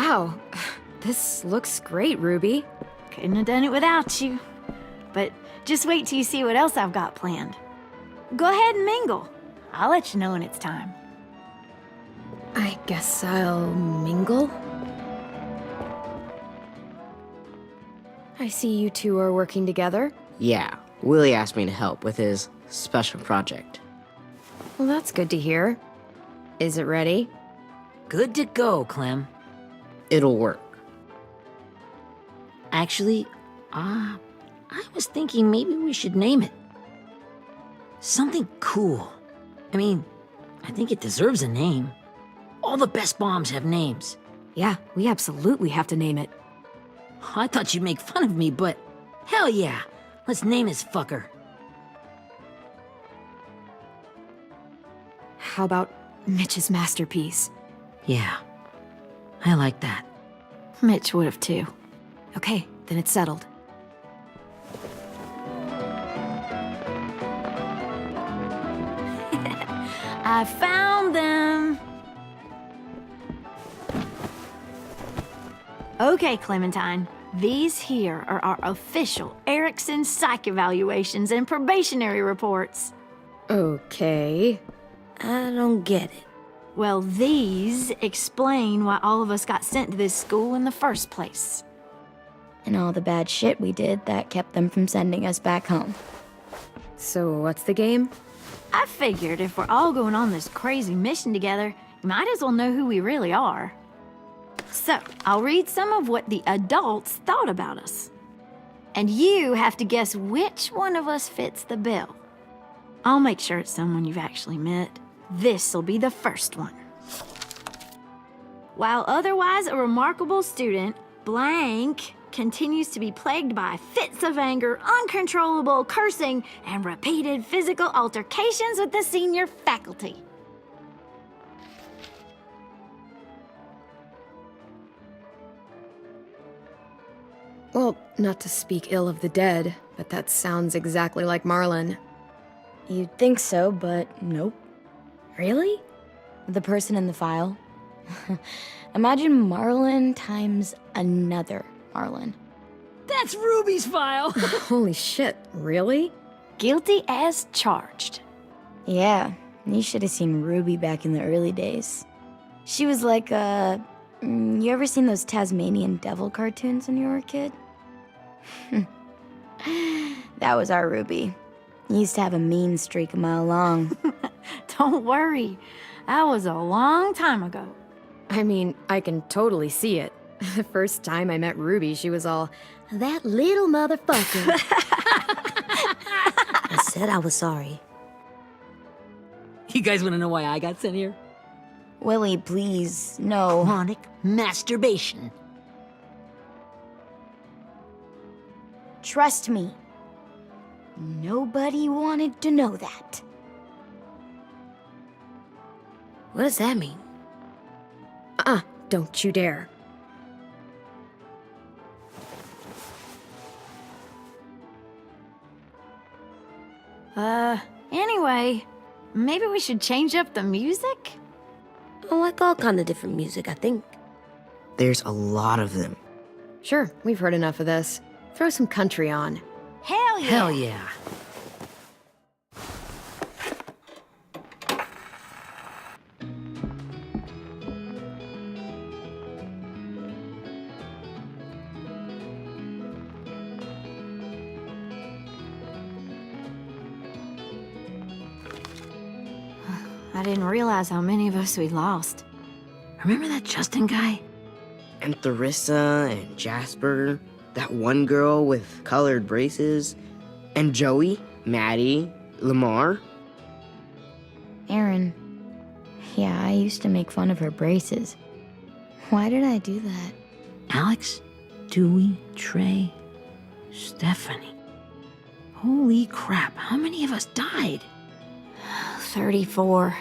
Wow, this looks great, Ruby. Couldn't have done it without you. But just wait till you see what else I've got planned. Go ahead and mingle. I'll let you know when it's time. I guess I'll mingle? I see you two are working together. Yeah, Willie asked me to help with his special project. Well, that's good to hear. Is it ready? Good to go, Clem. It'll work. Actually, I was thinking maybe we should name it. Something cool. I mean, I think it deserves a name. All the best bombs have names. Yeah, we absolutely have to name it. I thought you'd make fun of me, but hell yeah. Let's name this fucker. How about Mitch's masterpiece? Yeah, I like that. Mitch would have too. Okay, then it's settled. I found them! Okay, Clementine. These here are our official Erickson psych evaluations and probationary reports. Okay. I don't get it. Well, these explain why all of us got sent to this school in the first place. And all the bad shit we did that kept them from sending us back home. So what's the game? I figured if we're all going on this crazy mission together, you might as well know who we really are. So, I'll read some of what the adults thought about us. And you have to guess which one of us fits the bill. I'll make sure it's someone you've actually met. This'll be the first one. While otherwise a remarkable student, blank continues to be plagued by fits of anger, uncontrollable cursing, and repeated physical altercations with the senior faculty. Well, not to speak ill of the dead, but that sounds exactly like Marlon. You'd think so, but nope. Really? The person in the file? Imagine Marlon times another Marlon. That's Ruby's file. Holy shit, really? Guilty as charged. Yeah, you should have seen Ruby back in the early days. She was like you ever seen those Tasmanian devil cartoons when you were a kid? That was our Ruby. He used to have a mean streak a mile long. Don't worry, that was a long time ago. I mean, I can totally see it. The first time I met Ruby, she was all, "That little motherfucker." I said I was sorry. You guys want to know why I got sent here? Willie, please, no. Chronic masturbation. Trust me. Nobody wanted to know that. What does that mean? Don't you dare. Anyway, maybe we should change up the music? I like all kind of different music, I think. There's a lot of them. Sure, we've heard enough of this. Throw some country on. Hell yeah! Hell yeah. I didn't realize how many of us we lost. Remember that Justin guy? And Theresa and Jasper, that one girl with colored braces, and Joey, Maddie, Lamar. Aaron. Yeah, I used to make fun of her braces. Why did I do that? Alex, Dewey, Trey, Stephanie. Holy crap, how many of us died? 34.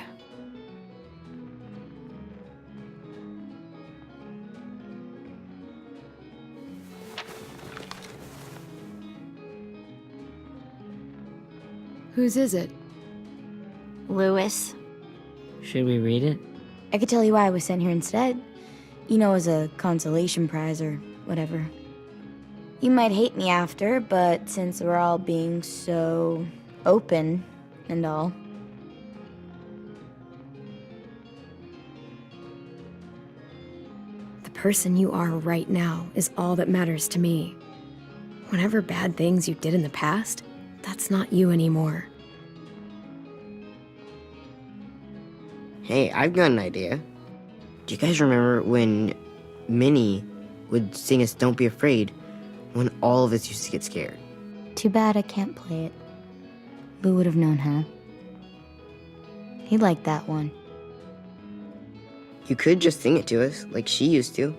Whose is it? Lewis. Should we read it? I could tell you why I was sent here instead. You know, as a consolation prize or whatever. You might hate me after, but since we're all being so open and all. The person you are right now is all that matters to me. Whatever bad things you did in the past, that's not you anymore. Hey, I've got an idea. Do you guys remember when Minnie would sing us Don't Be Afraid when all of us used to get scared? Too bad I can't play it. Lou would have known how. He liked that one. You could just sing it to us, like she used to.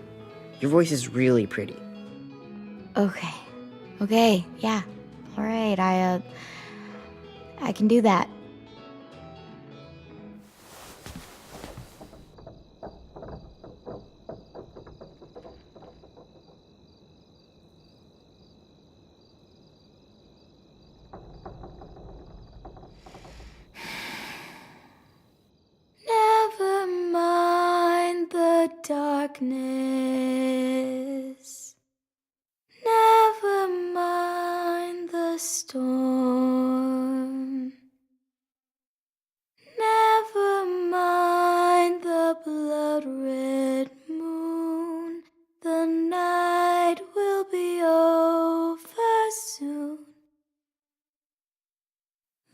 Your voice is really pretty. Okay, yeah. Alright, I can do that. Never mind the darkness. Never mind the storm. Never mind the blood-red moon. The night will be over soon.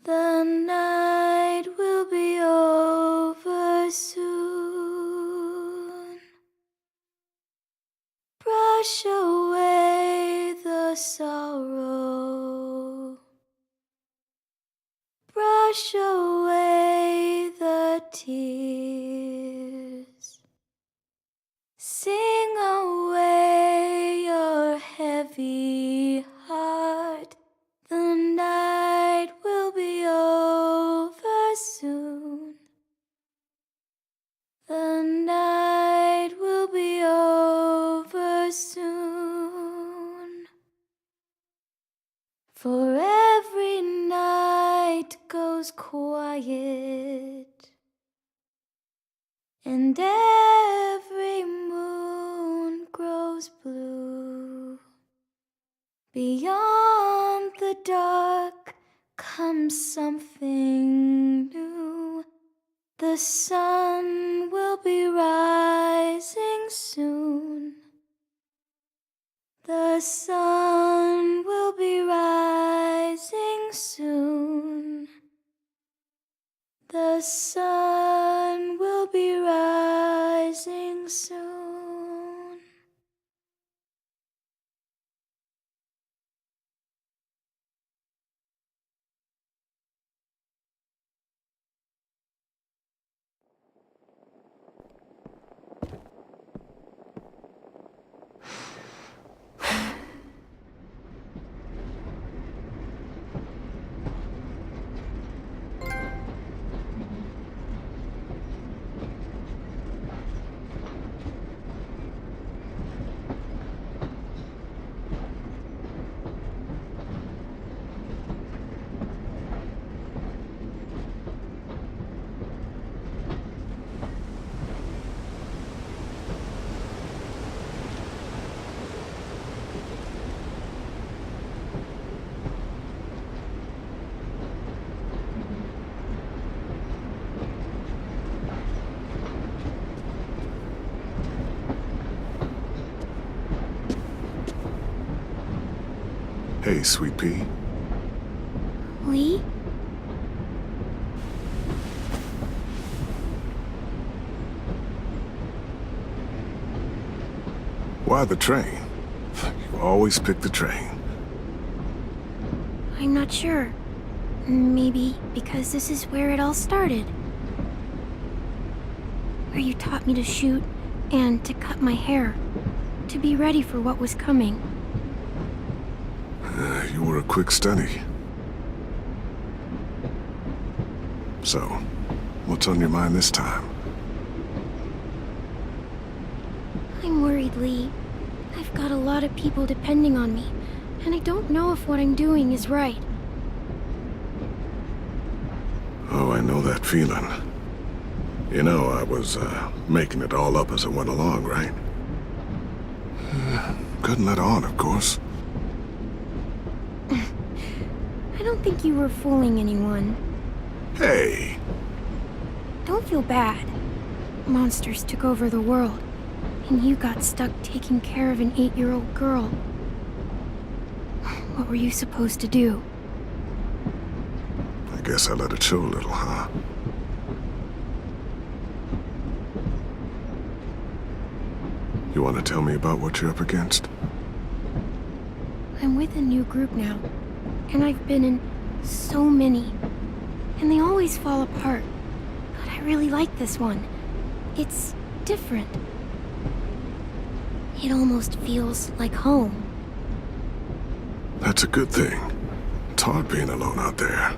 The night will be over soon. Brush away the sorrow. Brush away the tears. Sing away your heavy heart. The night will be over soon. The night will be over soon. For every night goes quiet, and every moon grows blue. Beyond the dark comes something new. The sun will be rising soon. The sun will be rising soon. The sun will be rising soon. Hey, Sweet Pea. Lee? Why the train? You always pick the train. I'm not sure. Maybe because this is where it all started. Where you taught me to shoot and to cut my hair. To be ready for what was coming. You were a quick study. So, what's on your mind this time? I'm worried, Lee. I've got a lot of people depending on me, and I don't know if what I'm doing is right. Oh, I know that feeling. You know, I was making it all up as I went along, right? Couldn't let on, of course. I don't think you were fooling anyone. Hey, Don't feel bad. Monsters took over the world, and you got stuck taking care of an 8-year-old girl. What were you supposed to do? I guess I let it show a little, huh? You want to tell me about what you're up against? I'm with a new group now, and I've been in so many, and they always fall apart. But I really like this one. It's different. It almost feels like home. That's a good thing. It's hard being alone out there.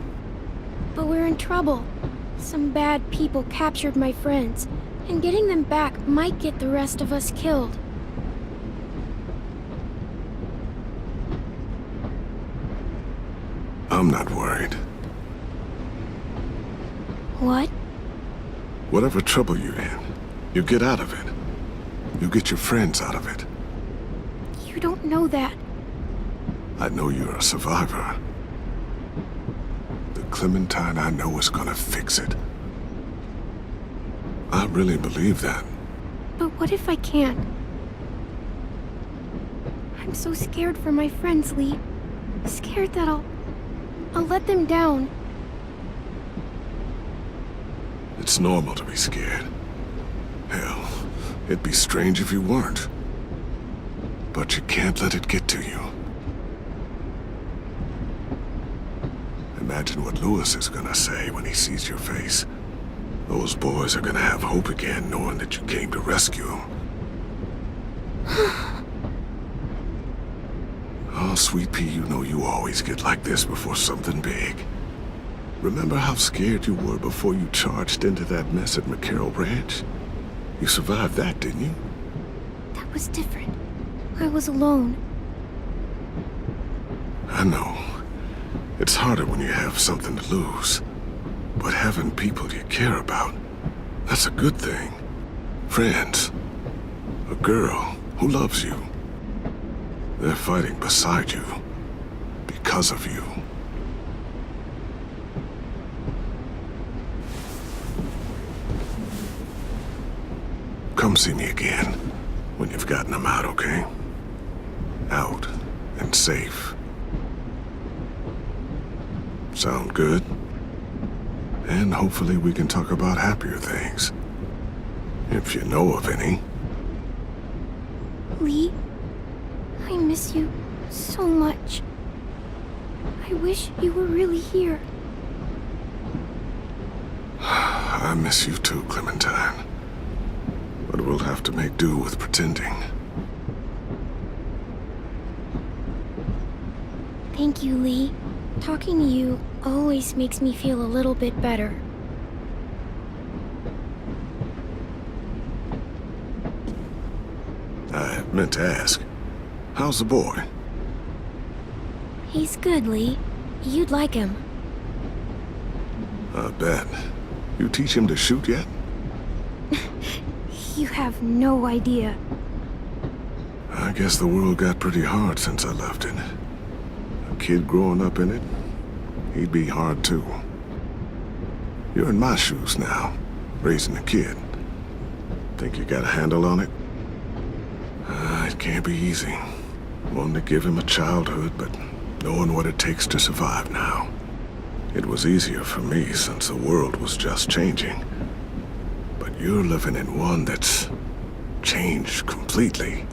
But we're in trouble. Some bad people captured my friends, and getting them back might get the rest of us killed. I'm not worried. What? Whatever trouble you're in, you get out of it. You get your friends out of it. You don't know that. I know you're a survivor. The Clementine I know is gonna fix it. I really believe that. But what if I can't? I'm so scared for my friends, Lee. Scared that I'll let them down. It's normal to be scared. Hell, it'd be strange if you weren't. But you can't let it get to you. Imagine what Lewis is gonna say when he sees your face. Those boys are gonna have hope again, knowing that you came to rescue them. Oh, Sweet Pea, you know you always get like this before something big. Remember how scared you were before you charged into that mess at McCarroll Ranch? You survived that, didn't you? That was different. I was alone. I know. It's harder when you have something to lose. But having people you care about, that's a good thing. Friends. A girl who loves you. They're fighting beside you. Because of you. Come see me again when you've gotten them out, okay? Out and safe. Sound good? And hopefully we can talk about happier things. If you know of any. Lee, I miss you so much. I wish you were really here. I miss you too, Clementine. But we'll have to make do with pretending. Thank you, Lee. Talking to you always makes me feel a little bit better. I meant to ask, how's the boy? He's good, Lee. You'd like him. I bet. You teach him to shoot yet? You have no idea. I guess the world got pretty hard since I left it. A kid growing up in it, he'd be hard too. You're in my shoes now, raising a kid. Think you got a handle on it? It can't be easy. Wanting to give him a childhood, but knowing what it takes to survive now. It was easier for me since the world was just changing. But you're living in one that's changed completely.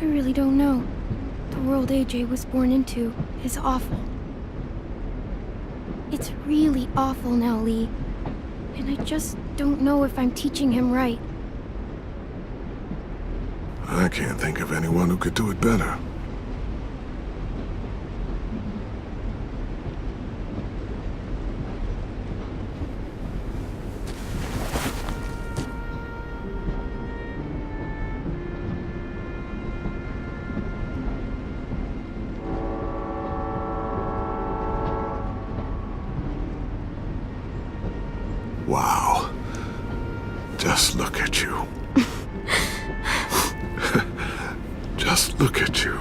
I really don't know. The world AJ was born into is awful. It's really awful now, Lee. And I just don't know if I'm teaching him right. I can't think of anyone who could do it better. Wow. Just look at you. Just look at you.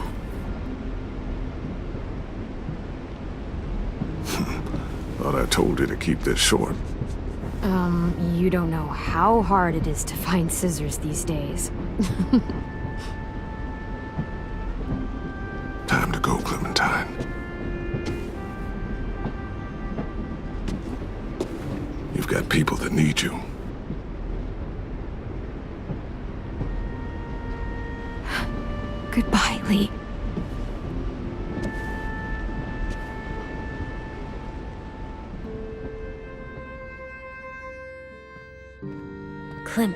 Thought I told you to keep this short. You don't know how hard it is to find scissors these days. Time to go, Clementine. You've got people that need you. Goodbye, Lee. Clem,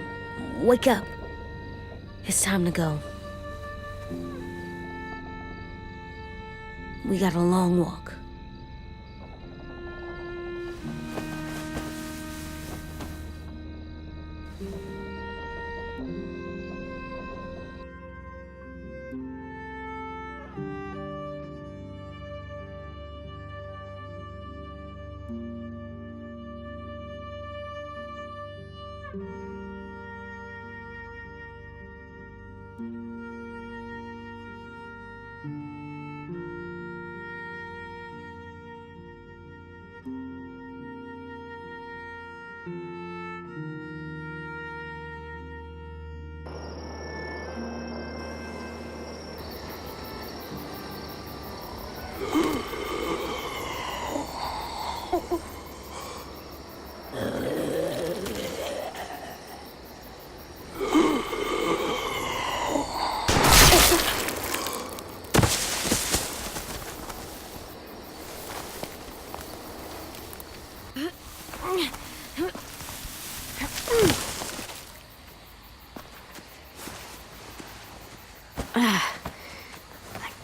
wake up. It's time to go. We got a long walk.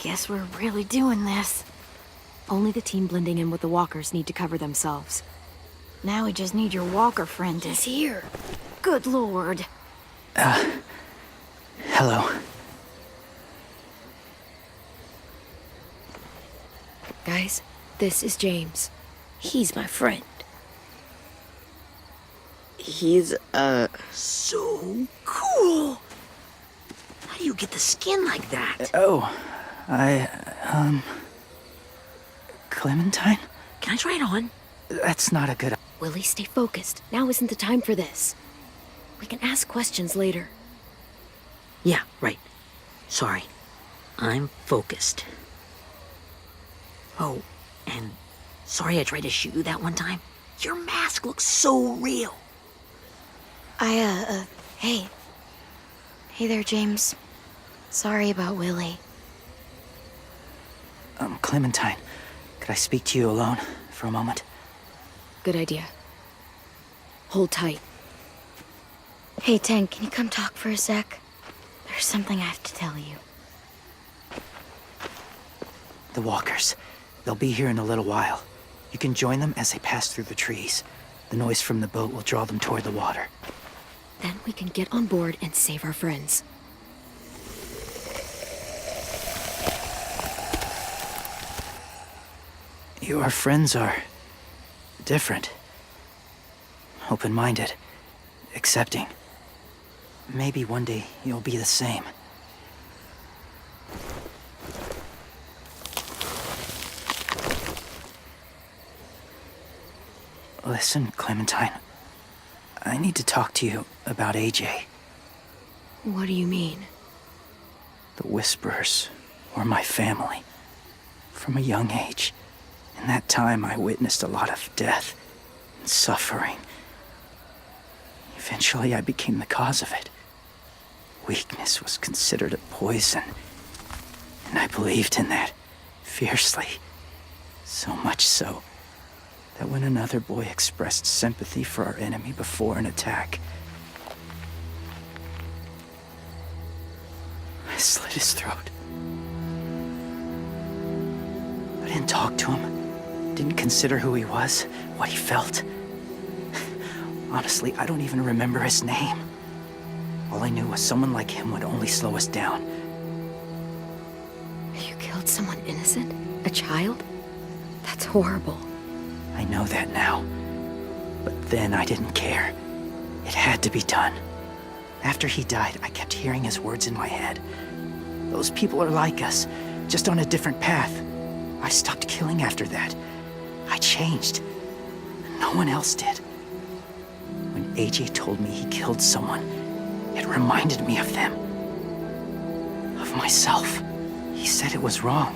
Guess we're really doing this. Only the team blending in with the walkers need to cover themselves. Now we just need your walker friend to... He's here. Good lord. Hello. Guys, this is James. He's my friend. He's, so cool. How do you get the skin like that? Clementine? Can I try it on? That's not a good... Willie, stay focused. Now isn't the time for this. We can ask questions later. Yeah, right. Sorry. I'm focused. Oh, and sorry I tried to shoot you that one time. Your mask looks so real. Hey. Hey there, James. Sorry about Willie. Clementine, could I speak to you alone for a moment? Good idea. Hold tight. Hey, Tank, can you come talk for a sec? There's something I have to tell you. The walkers. They'll be here in a little while. You can join them as they pass through the trees. The noise from the boat will draw them toward the water. Then we can get on board and save our friends. Your friends are... different. Open-minded. Accepting. Maybe one day you'll be the same. Listen, Clementine. I need to talk to you about AJ. What do you mean? The Whisperers were my family. From a young age. In that time, I witnessed a lot of death and suffering. Eventually, I became the cause of it. Weakness was considered a poison. And I believed in that, fiercely. So much so, that when another boy expressed sympathy for our enemy before an attack, I slit his throat. I didn't talk to him, didn't consider who he was, what he felt. Honestly, I don't even remember his name. All I knew was someone like him would only slow us down. You killed someone innocent? A child? That's horrible. I know that now. But then I didn't care. It had to be done. After he died, I kept hearing his words in my head. Those people are like us, just on a different path. I stopped killing after that. I changed. No one else did. When AJ told me he killed someone, it reminded me of them. Of myself. He said it was wrong,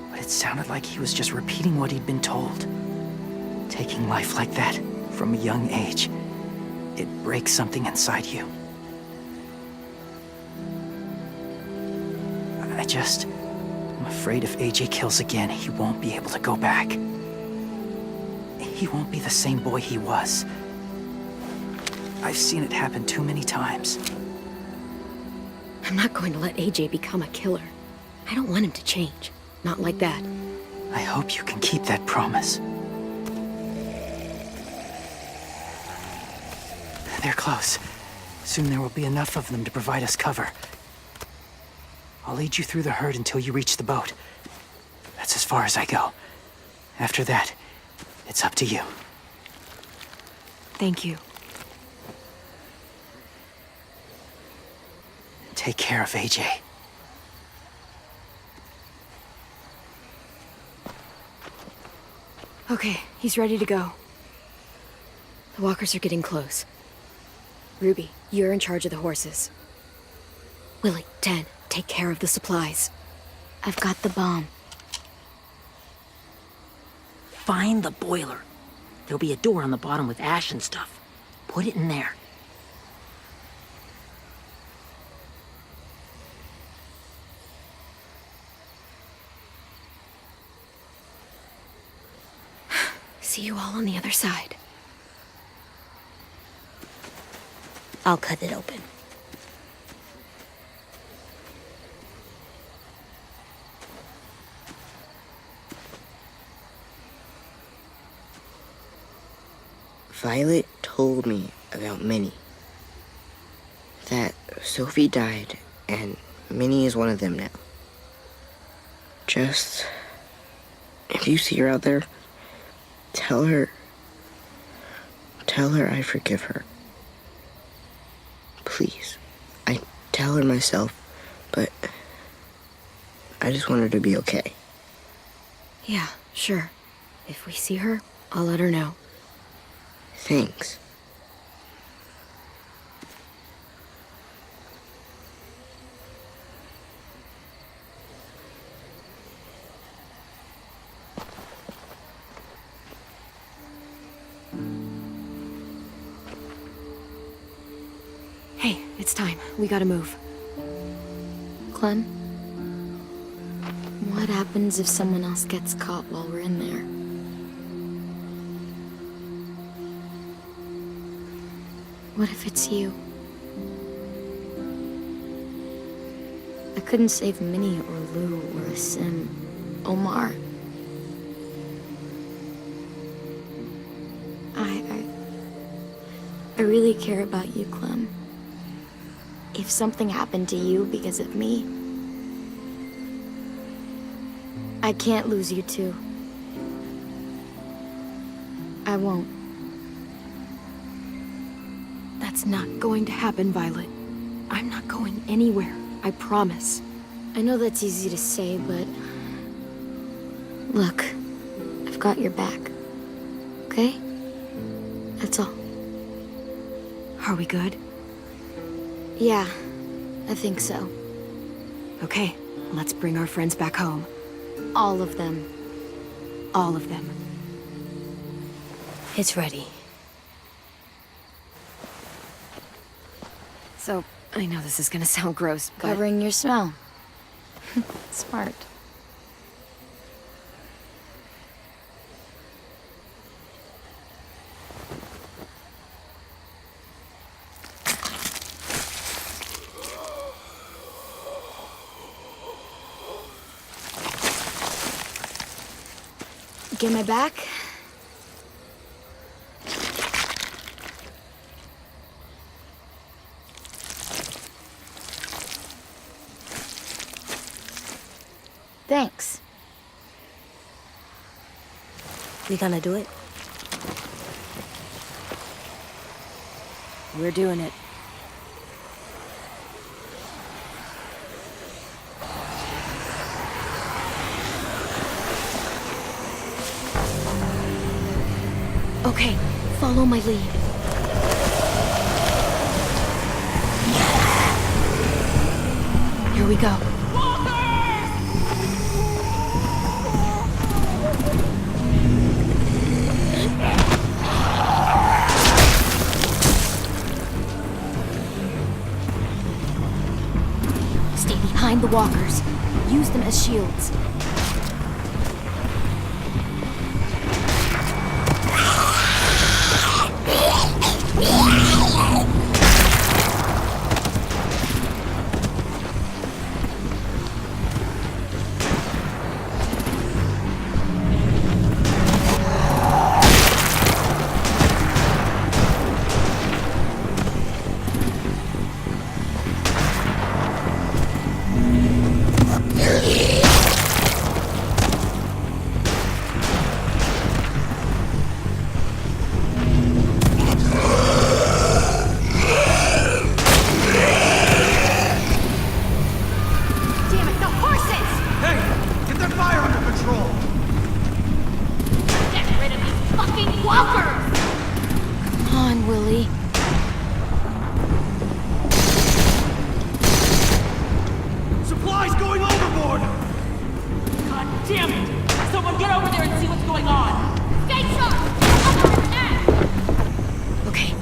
but it sounded like he was just repeating what he'd been told. Taking life like that, from a young age, it breaks something inside you. I'm afraid if AJ kills again, he won't be able to go back. He won't be the same boy he was. I've seen it happen too many times. I'm not going to let AJ become a killer. I don't want him to change. Not like that. I hope you can keep that promise. They're close. Soon there will be enough of them to provide us cover. I'll lead you through the herd until you reach the boat. That's as far as I go. After that, it's up to you. Thank you. Take care of AJ. Okay, he's ready to go. The walkers are getting close. Ruby, you're in charge of the horses. Willie, 10, take care of the supplies. I've got the bomb. Find the boiler. There'll be a door on the bottom with ash and stuff. Put it in there. See you all on the other side. I'll cut it open. Violet told me about Minnie. That Sophie died, and Minnie is one of them now. Just... if you see her out there, tell her I forgive her. Please. I tell her myself, but I just want her to be okay. Yeah, sure. If we see her, I'll let her know. Thanks. Hey, it's time. We gotta move. Clem? What happens if someone else gets caught while we're in there? What if it's you? I couldn't save Minnie or Lou or Sim, Omar. I really care about you, Clem. If something happened to you because of me, I can't lose you too. I won't. That's not going to happen, Violet. I'm not going anywhere. I promise. I know that's easy to say, but... Look, I've got your back. Okay? That's all. Are we good? Yeah, I think so. Okay, let's bring our friends back home. All of them. All of them. It's ready. So, I know this is gonna sound gross, but... Covering your smell. Smart. Get my back? Thanks. We gonna do it? We're doing it. Okay, follow my lead. Here we go. Stay behind the walkers. Use them as shields.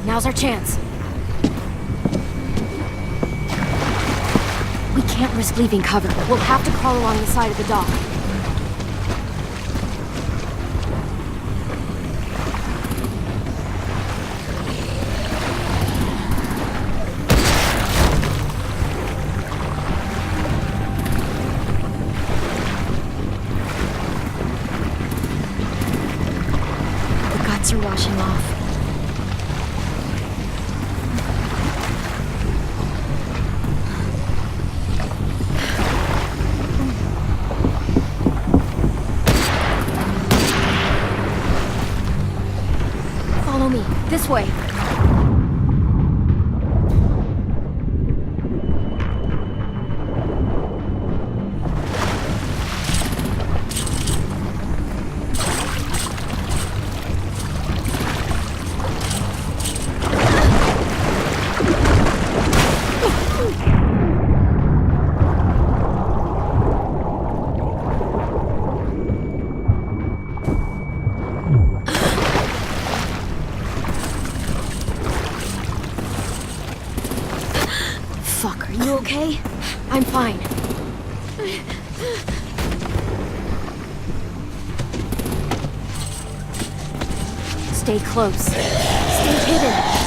Now's our chance. We can't risk leaving cover. We'll have to crawl along the side of the dock. The guts are washing off. This way. Fuck, are you okay? I'm fine. Stay close. Stay hidden.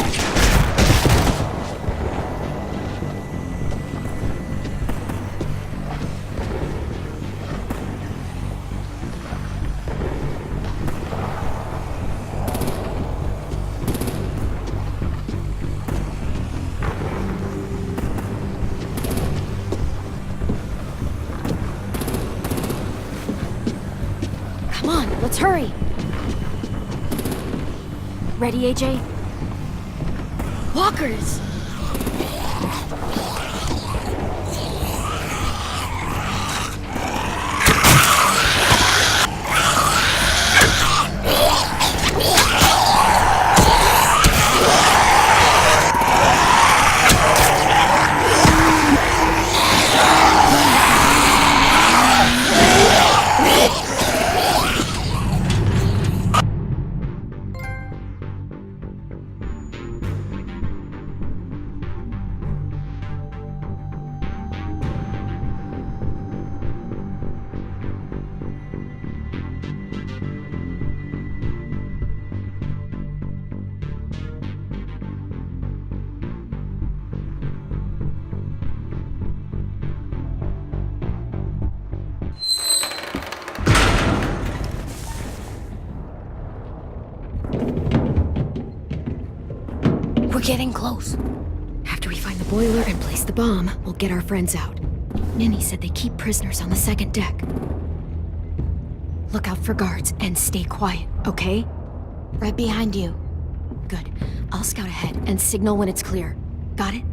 Let's hurry! Ready, AJ? Walkers! We're getting close. After we find the boiler and place the bomb, we'll get our friends out. Ninny said they keep prisoners on the second deck. Look out for guards and stay quiet, okay? Right behind you. Good. I'll scout ahead and signal when it's clear. Got it?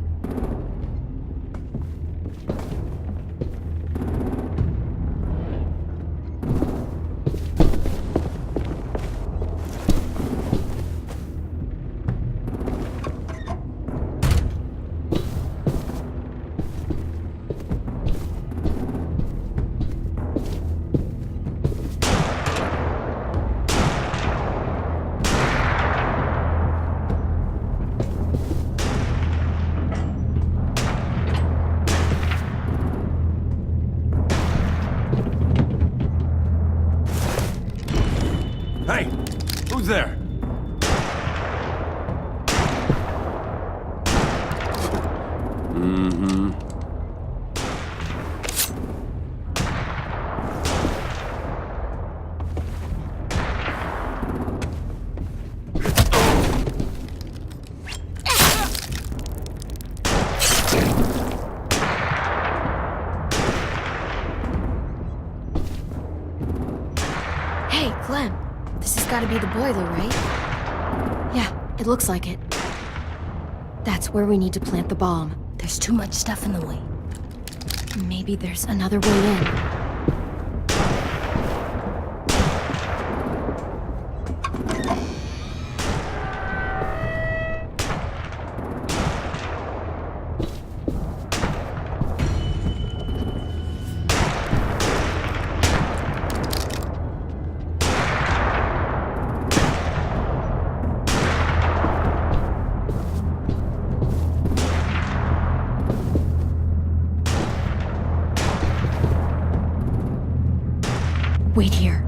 Mm-hmm. Hey, Clem. This has got to be the boiler, right? Yeah, it looks like it. That's where we need to plant the bomb. There's too much stuff in the way. Maybe there's another way in. Wait here.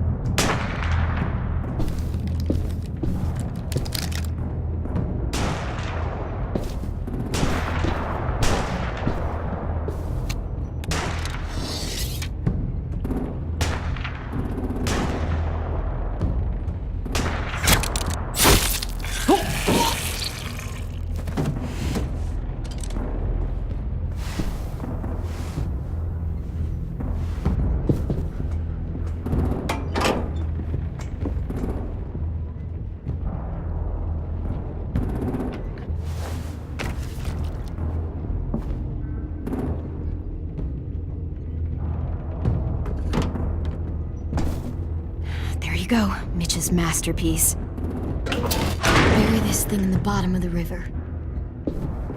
There you go, Mitch's masterpiece. Bury this thing in the bottom of the river.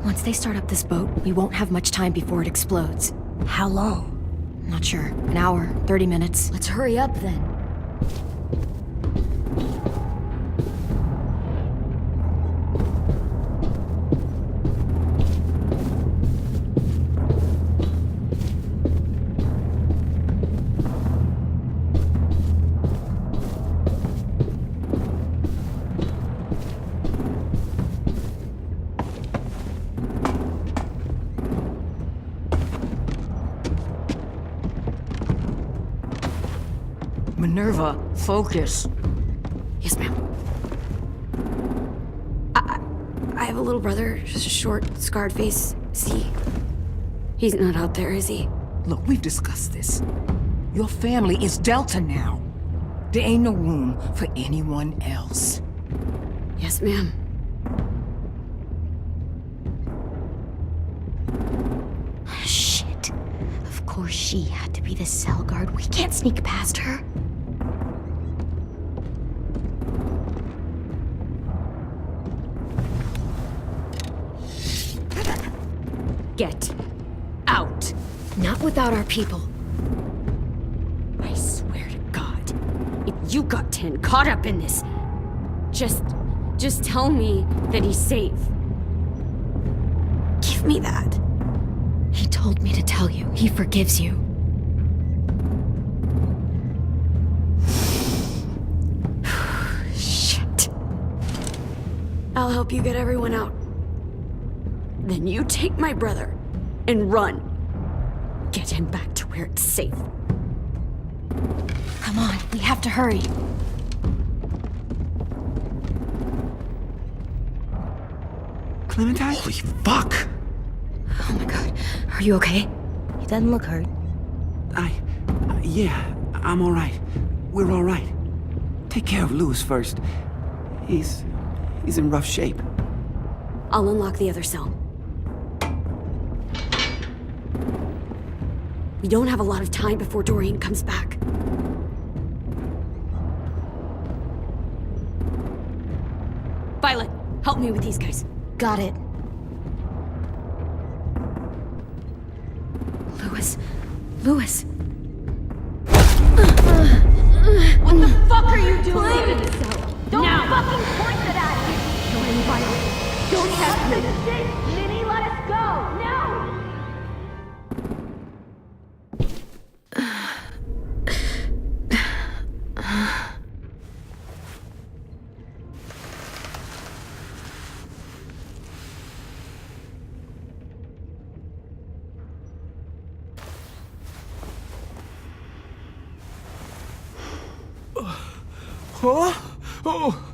Once they start up this boat, we won't have much time before it explodes. How long? Not sure. An hour, 30 minutes. Let's hurry up then. Minerva, focus. Yes, ma'am. I have a little brother, just a short, scarred face. See? He's not out there, is he? Look, we've discussed this. Your family is Delta now. There ain't no room for anyone else. Yes, ma'am. Shit. Of course she had to be the cell guard. We can't sneak past her. Get out. Not without our people. I swear to God, if you got 10 caught up in this, just tell me that he's safe. Give me that. He told me to tell you. He forgives you. Shit. I'll help you get everyone out. Then you take my brother and run. Get him back to where it's safe. Come on, we have to hurry. Clementine? Holy fuck! Oh my God. Are you okay? He doesn't look hurt. Yeah, I'm all right. We're all right. Take care of Louis first. He's in rough shape. I'll unlock the other cell. We don't have a lot of time before Dorian comes back. Violet, help me with these guys. Got it. Louis. What the fuck are you doing? Get in the cell. Don't fucking point that at me. Join Violet. Don't test me. Minnie, let us go. No! Oh! Oh!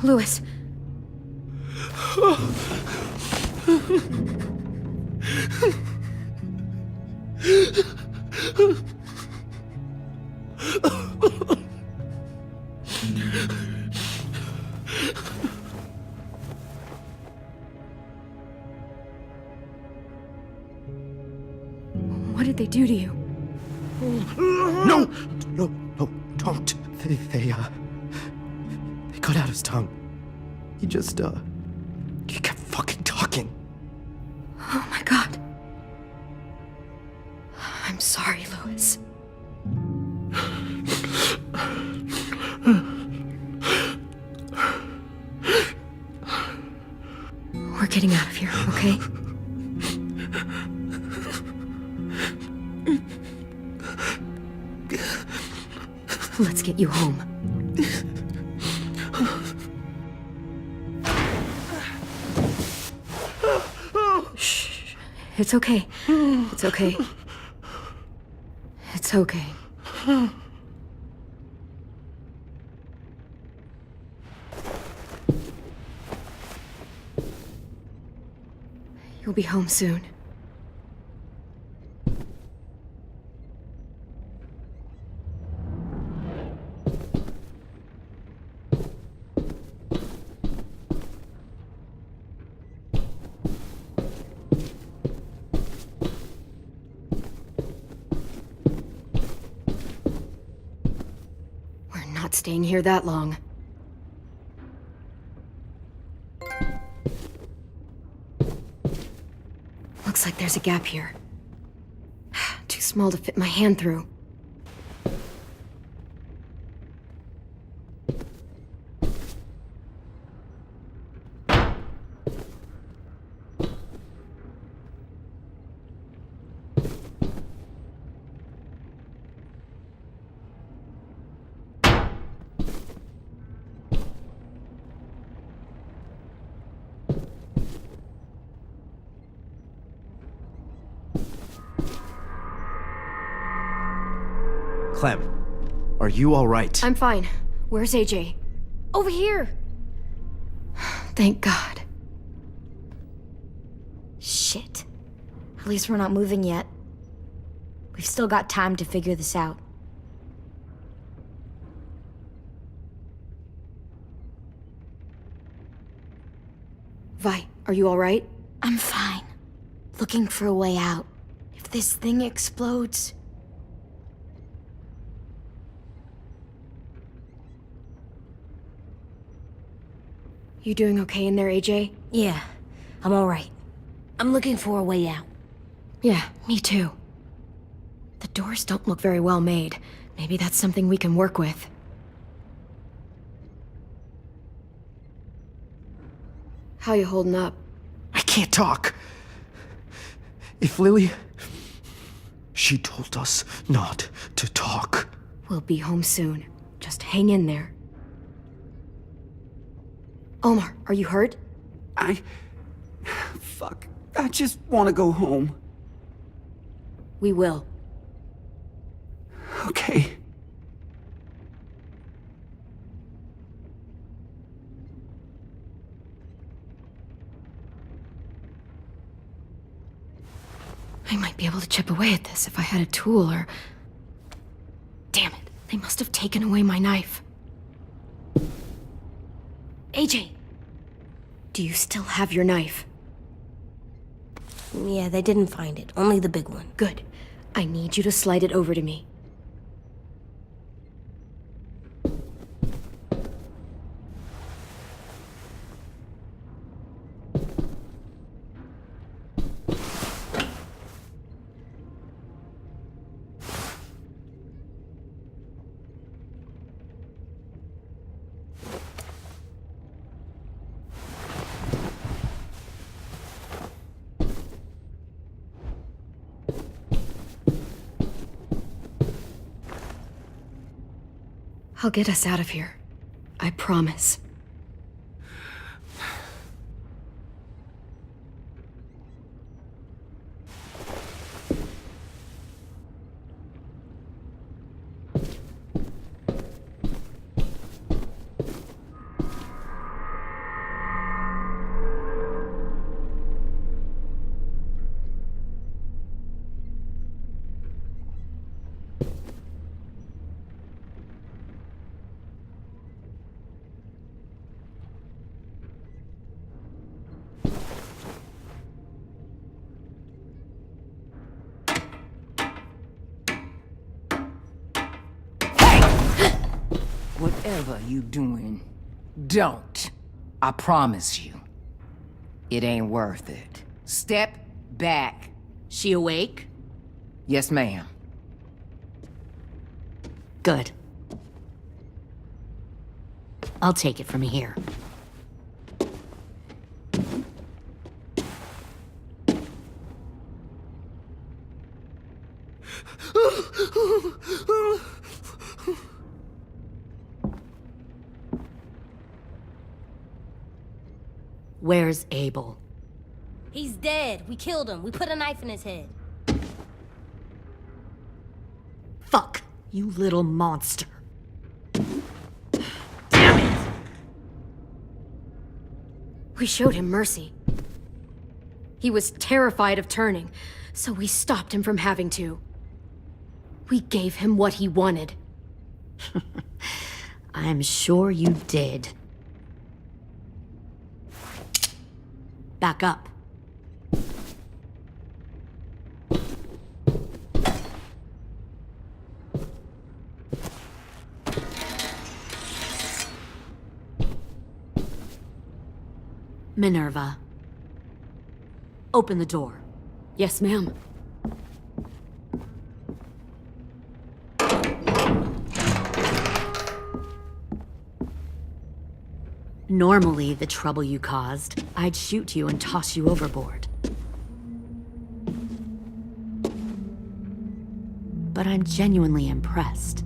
Louis. What did they do to you? No! No, no, don't. They cut out his tongue. He kept fucking talking. Oh my god. I'm sorry, Louis. We're getting out of here, okay? Let's get you home. Shh. It's okay. It's okay. It's okay. You'll be home soon. We're not staying here that long. Looks like there's a gap here. Too small to fit my hand through. Clem, are you all right? I'm fine. Where's AJ? Over here! Thank God. Shit. At least we're not moving yet. We've still got time to figure this out. Vi, are you alright? I'm fine. Looking for a way out. If this thing explodes... You doing okay in there, AJ? Yeah, I'm alright. I'm looking for a way out. Yeah, me too. The doors don't look very well made. Maybe that's something we can work with. How you holding up? I can't talk. If Lily... She told us not to talk. We'll be home soon. Just hang in there. Omar, are you hurt? Fuck. I just want to go home. We will. Okay. I might be able to chip away at this if I had a tool or... Damn it, they must have taken away my knife. AJ! Do you still have your knife? Yeah, they didn't find it. Only the big one. Good. I need you to slide it over to me. I'll get us out of here. I promise. Whatever you doing, don't. I promise you. It ain't worth it. Step back. She awake? Yes, ma'am. Good. I'll take it from here. Where's Abel? He's dead. We killed him. We put a knife in his head. Fuck, you little monster. We showed him mercy. He was terrified of turning, so we stopped him from having to. We gave him what he wanted. I'm sure you did. Back up. Minerva. Open the door. Yes, ma'am. Normally, the trouble you caused, I'd shoot you and toss you overboard. But I'm genuinely impressed.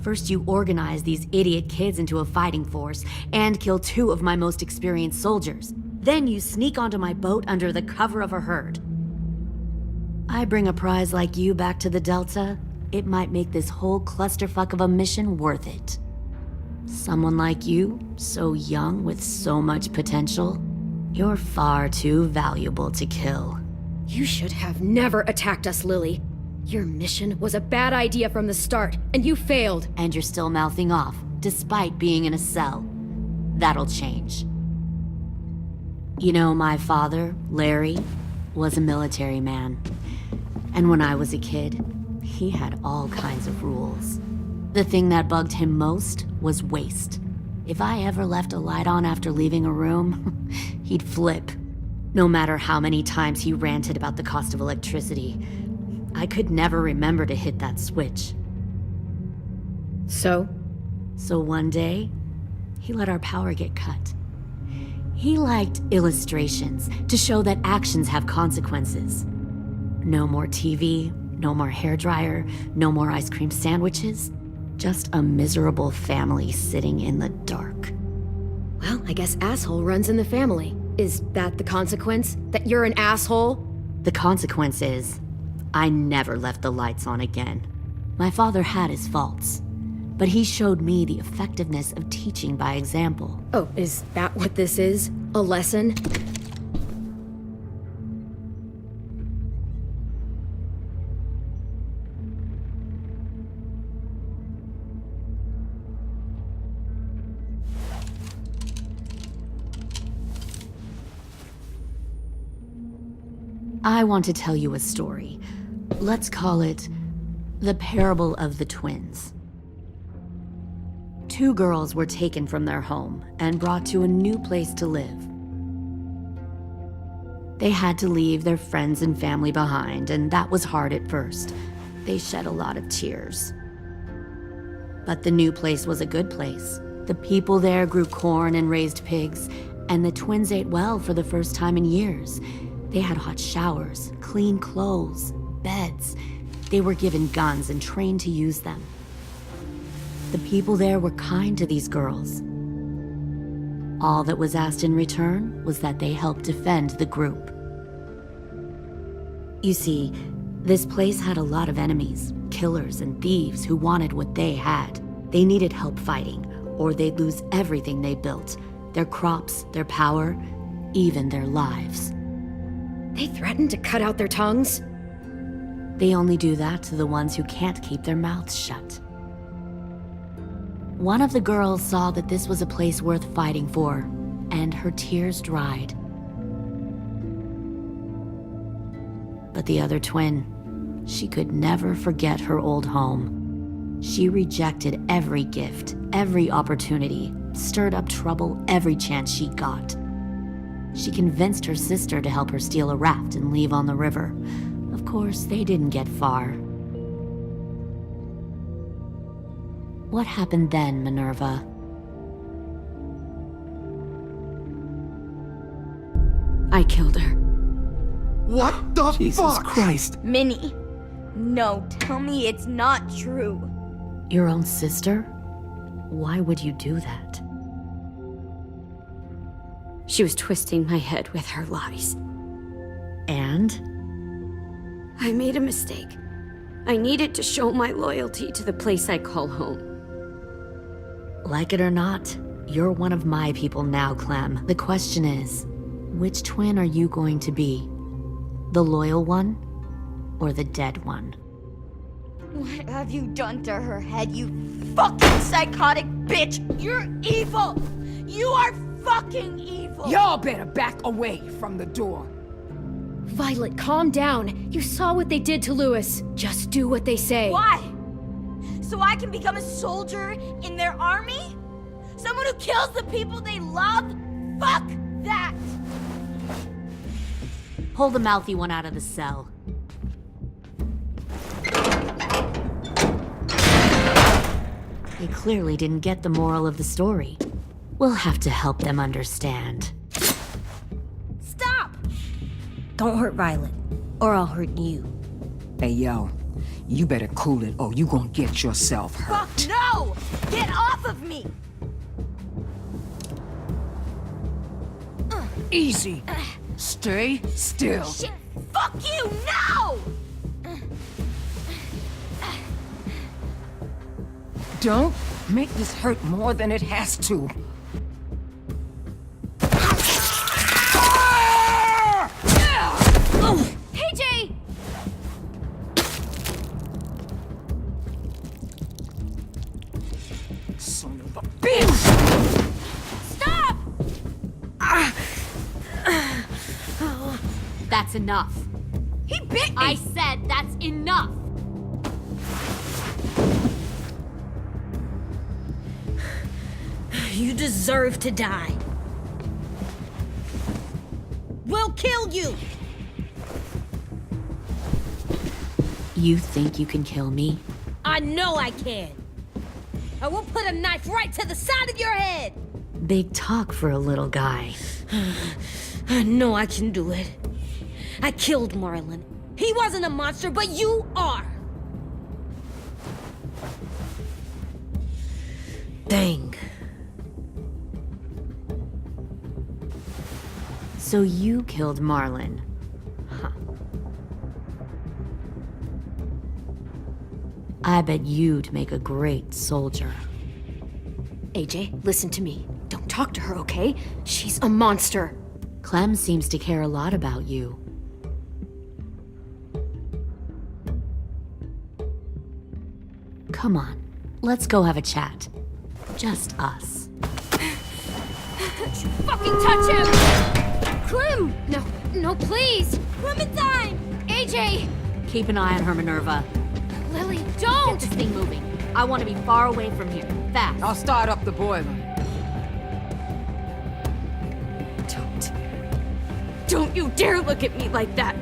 First, you organize these idiot kids into a fighting force and kill 2 of my most experienced soldiers. Then you sneak onto my boat under the cover of a herd. I bring a prize like you back to the Delta, it might make this whole clusterfuck of a mission worth it. Someone like you, so young with so much potential, you're far too valuable to kill. You should have never attacked us, Lily. Your mission was a bad idea from the start, and you failed. And you're still mouthing off, despite being in a cell. That'll change. You know, my father, Larry, was a military man. And when I was a kid, he had all kinds of rules. The thing that bugged him most was waste. If I ever left a light on after leaving a room, he'd flip. No matter how many times he ranted about the cost of electricity, I could never remember to hit that switch. So one day, he let our power get cut. He liked illustrations to show that actions have consequences. No more TV, no more hairdryer, no more ice cream sandwiches. Just a miserable family sitting in the dark. Well, I guess asshole runs in the family. Is that the consequence? That you're an asshole? The consequence is, I never left the lights on again. My father had his faults, but he showed me the effectiveness of teaching by example. Oh, is that what this is? A lesson? I want to tell you a story. Let's call it the Parable of the Twins. 2 girls were taken from their home and brought to a new place to live. They had to leave their friends and family behind, and that was hard at first. They shed a lot of tears. But the new place was a good place. The people there grew corn and raised pigs, and the twins ate well for the first time in years. They had hot showers, clean clothes, beds. They were given guns and trained to use them. The people there were kind to these girls. All that was asked in return was that they help defend the group. You see, this place had a lot of enemies, killers and thieves who wanted what they had. They needed help fighting, or they'd lose everything they built, their crops, their power, even their lives. They threatened to cut out their tongues? They only do that to the ones who can't keep their mouths shut. One of the girls saw that this was a place worth fighting for, and her tears dried. But the other twin, she could never forget her old home. She rejected every gift, every opportunity, stirred up trouble every chance she got. She convinced her sister to help her steal a raft and leave on the river. Of course, they didn't get far. What happened then, Minerva? I killed her. What the Jesus Christ? Minnie, no, tell me it's not true. Your own sister? Why would you do that? She was twisting my head with her lies. And? I made a mistake. I needed to show my loyalty to the place I call home. Like it or not, you're one of my people now, Clem. The question is, which twin are you going to be? The loyal one or the dead one? What have you done to her head, you fucking psychotic bitch? You're evil! You are fucking evil! Y'all better back away from the door. Violet, calm down. You saw what they did to Louis. Just do what they say. Why? So I can become a soldier in their army? Someone who kills the people they love? Fuck that! Pull the mouthy one out of the cell. They clearly didn't get the moral of the story. We'll have to help them understand. Stop! Don't hurt Violet, or I'll hurt you. Hey, yo. You better cool it or you gonna get yourself hurt. Fuck no! Get off of me! Easy. Stay still. Shit! Fuck you! No! Don't make this hurt more than it has to. Hey, Jay! Son of a bitch! Stop! That's enough. He bit me! I said that's enough! You deserve to die. We'll kill you! You think you can kill me? I know I can. I will put a knife right to the side of your head. Big talk for a little guy. I know I can do it. I killed Marlon. He wasn't a monster, but you are. Dang. So you killed Marlon. Huh. I bet you'd make a great soldier. AJ, listen to me. Don't talk to her, okay? She's a monster. Clem seems to care a lot about you. Come on, let's go have a chat. Just us. Fucking touch him! Clem! No, please! Clementine! AJ! Keep an eye on her, Minerva. Lily, Get don't! this thing moving. I want to be far away from here. Fast. I'll start up the boiler. Don't you dare look at me like that!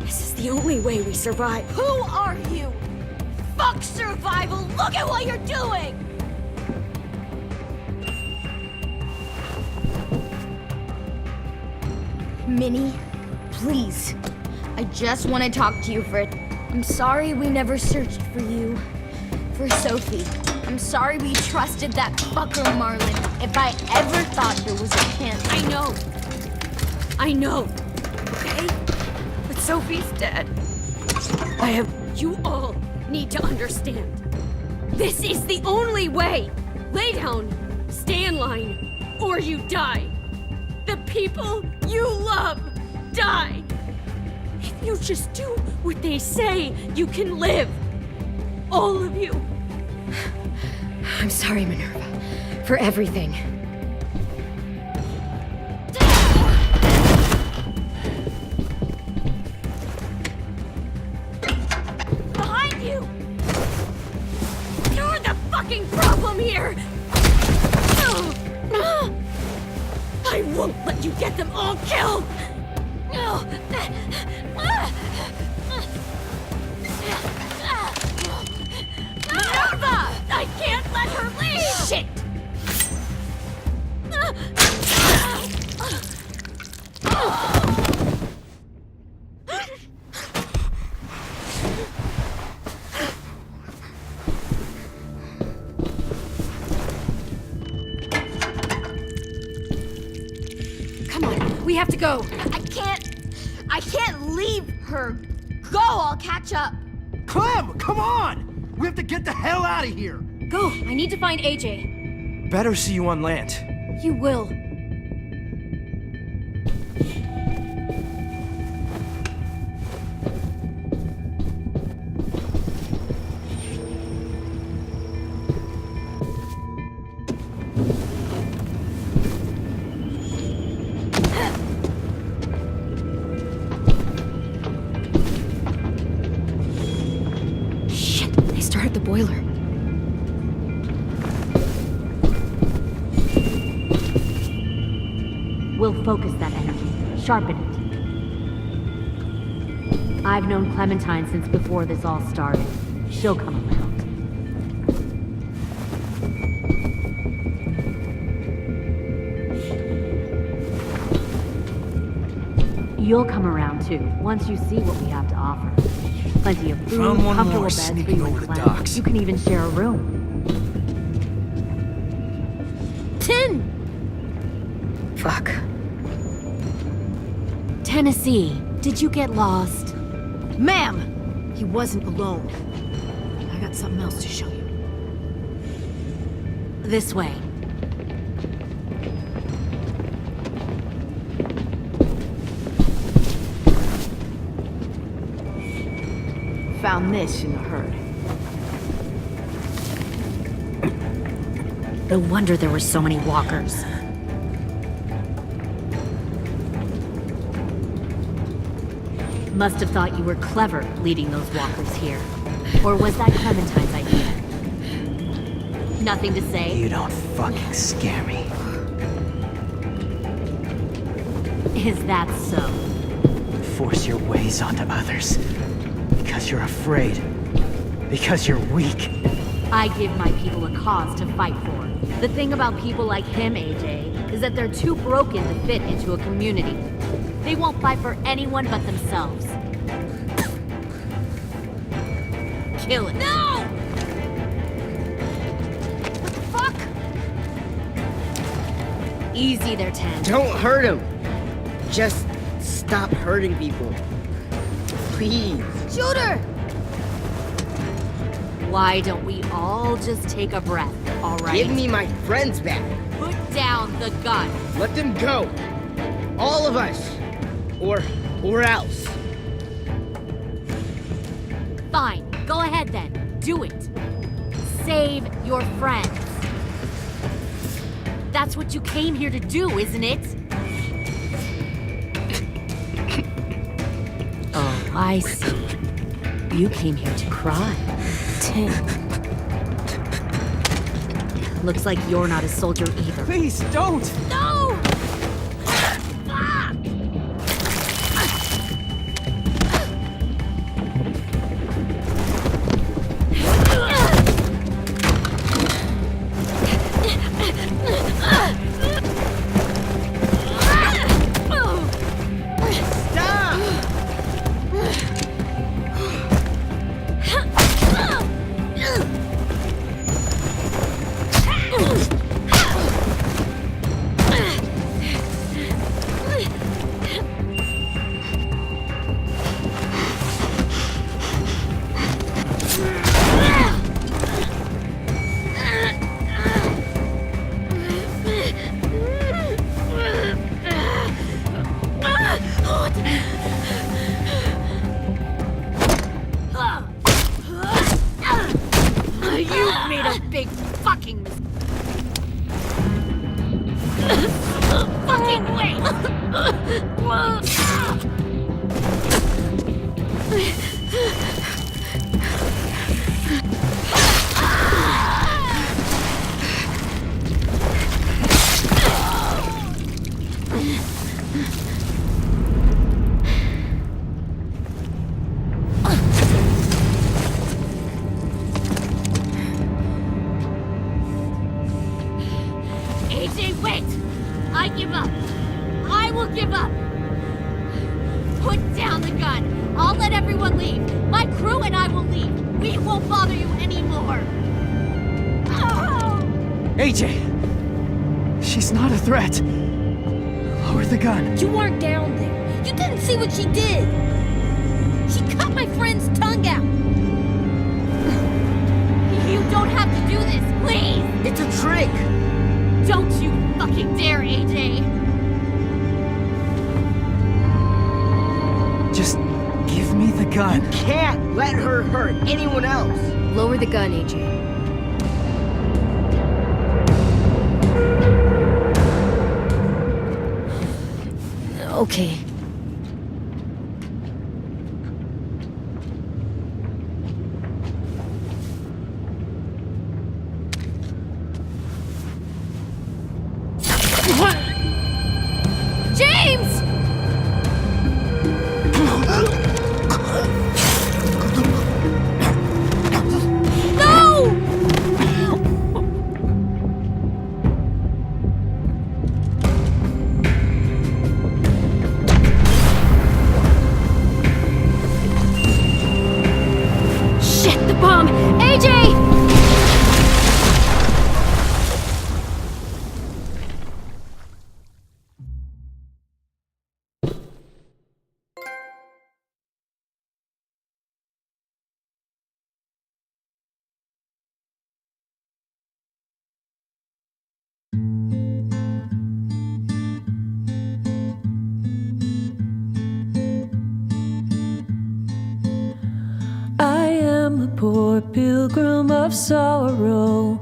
This is the only way we survive. Who are you? Fuck survival! Look at what you're doing! Minnie, please. I just want to talk to you for it. I'm sorry we never searched for you. For Sophie. I'm sorry we trusted that fucker Marlon. If I ever thought there was a chance. I know. Okay? But Sophie's dead. You all need to understand. This is the only way. Lay down, stay in line, or you die. The people you love die. If you just do what they say, you can live. All of you. I'm sorry, Minerva, for everything. Behind you! I won't let you get them all killed! Minerva! I can't let her leave! Shit! Come on, we have to go. I can't leave her. Go, I'll catch up. Clem, come on! We have to get the hell out of here! Go, I need to find AJ. Better see you on land. You will. Shit, they started the boiler. We'll focus that energy, sharpen it. I've known Clementine since before this all started. She'll come around. You'll come around too, once you see what we have to offer. Plenty of food, Found one comfortable more beds for sneaking you over and the Clem. docks. You can even share a room. Fuck. Tennessee, did you get lost? Ma'am! He wasn't alone. I got something else to show you. This way. Found this in the herd. No wonder there were so many walkers. Must have thought you were clever leading those walkers here. Or was that Clementine's idea? Nothing to say? You don't fucking scare me. Is that so? Force your ways onto others. Because you're afraid. Because you're weak. I give my people a cause to fight for. The thing about people like him, AJ, is that they're too broken to fit into a community. They won't fight for anyone but themselves. Kill it. No! What the fuck? Easy there, Ten. Don't hurt him. Just stop hurting people. Please. Shoot her! Why don't we all just take a breath, all right? Give me my friends back. Put down the gun. Let them go. All of us. Or else. Fine. Go ahead then. Do it. Save your friends. That's what you came here to do, isn't it? Oh, I see. You came here to cry. Tim. Looks like you're not a soldier either. Please, don't! No! You've made a big fucking mistake. Fucking wait! will give up. Put down the gun. I'll let everyone leave. My crew and I will leave. We won't bother you anymore. Oh! AJ! She's not a threat. Lower the gun. You weren't down there. You didn't see what she did. She cut my friend's tongue out. You don't have to do this, please! It's a trick! Don't you fucking dare, AJ! Just give me the gun. You can't let her hurt anyone else! Lower the gun, AJ. Okay. James! No! Shit, the bomb! AJ! I am a poor pilgrim of sorrow,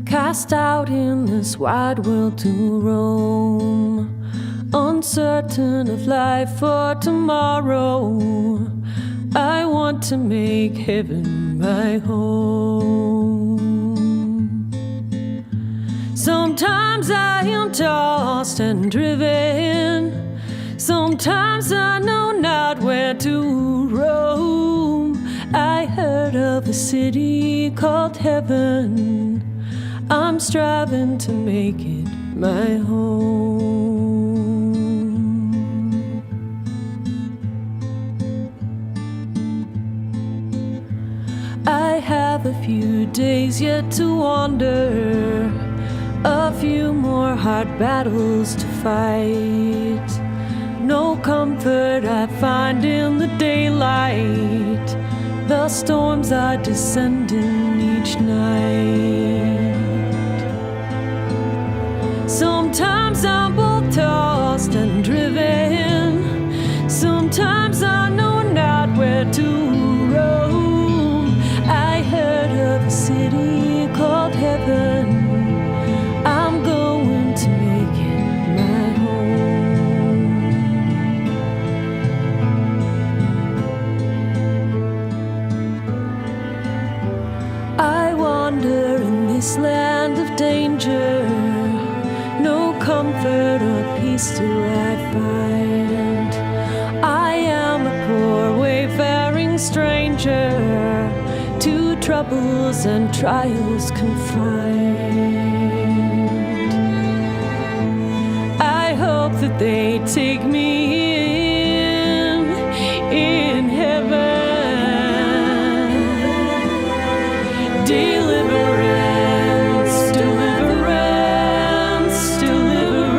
cast out in this wide world to roam, uncertain of life for tomorrow. I want to make heaven my home. Sometimes I am tossed and driven, sometimes I know not where to roam. I heard of a city called heaven, I'm striving to make it my home. I have a few days yet to wander, a few more hard battles to fight. No comfort I find in the daylight, the storms are descending each night. Sometimes I'm both tossed and driven, sometimes I know not where to roam. I heard of a city called heaven, I'm going to make it my home. I wander in this land of danger, no comfort or peace do I find. I am a poor wayfaring stranger, to troubles and trials confined. I hope that they take me in heaven. Deliverance, deliverance, deliverance.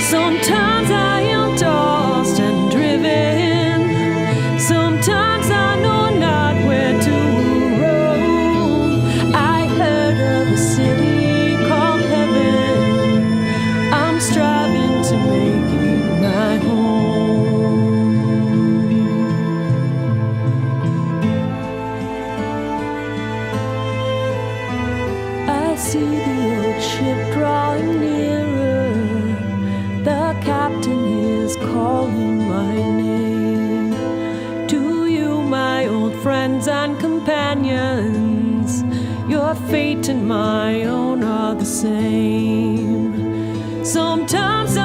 Sometimes I am tossed and driven, sometimes I know not where to roam. I heard of a city called heaven, I'm striving to make it my home. I see the old ship drawing nearer, the captain is calling my name. To you, my old friends, I find companions. Your fate and my own are the same. Sometimes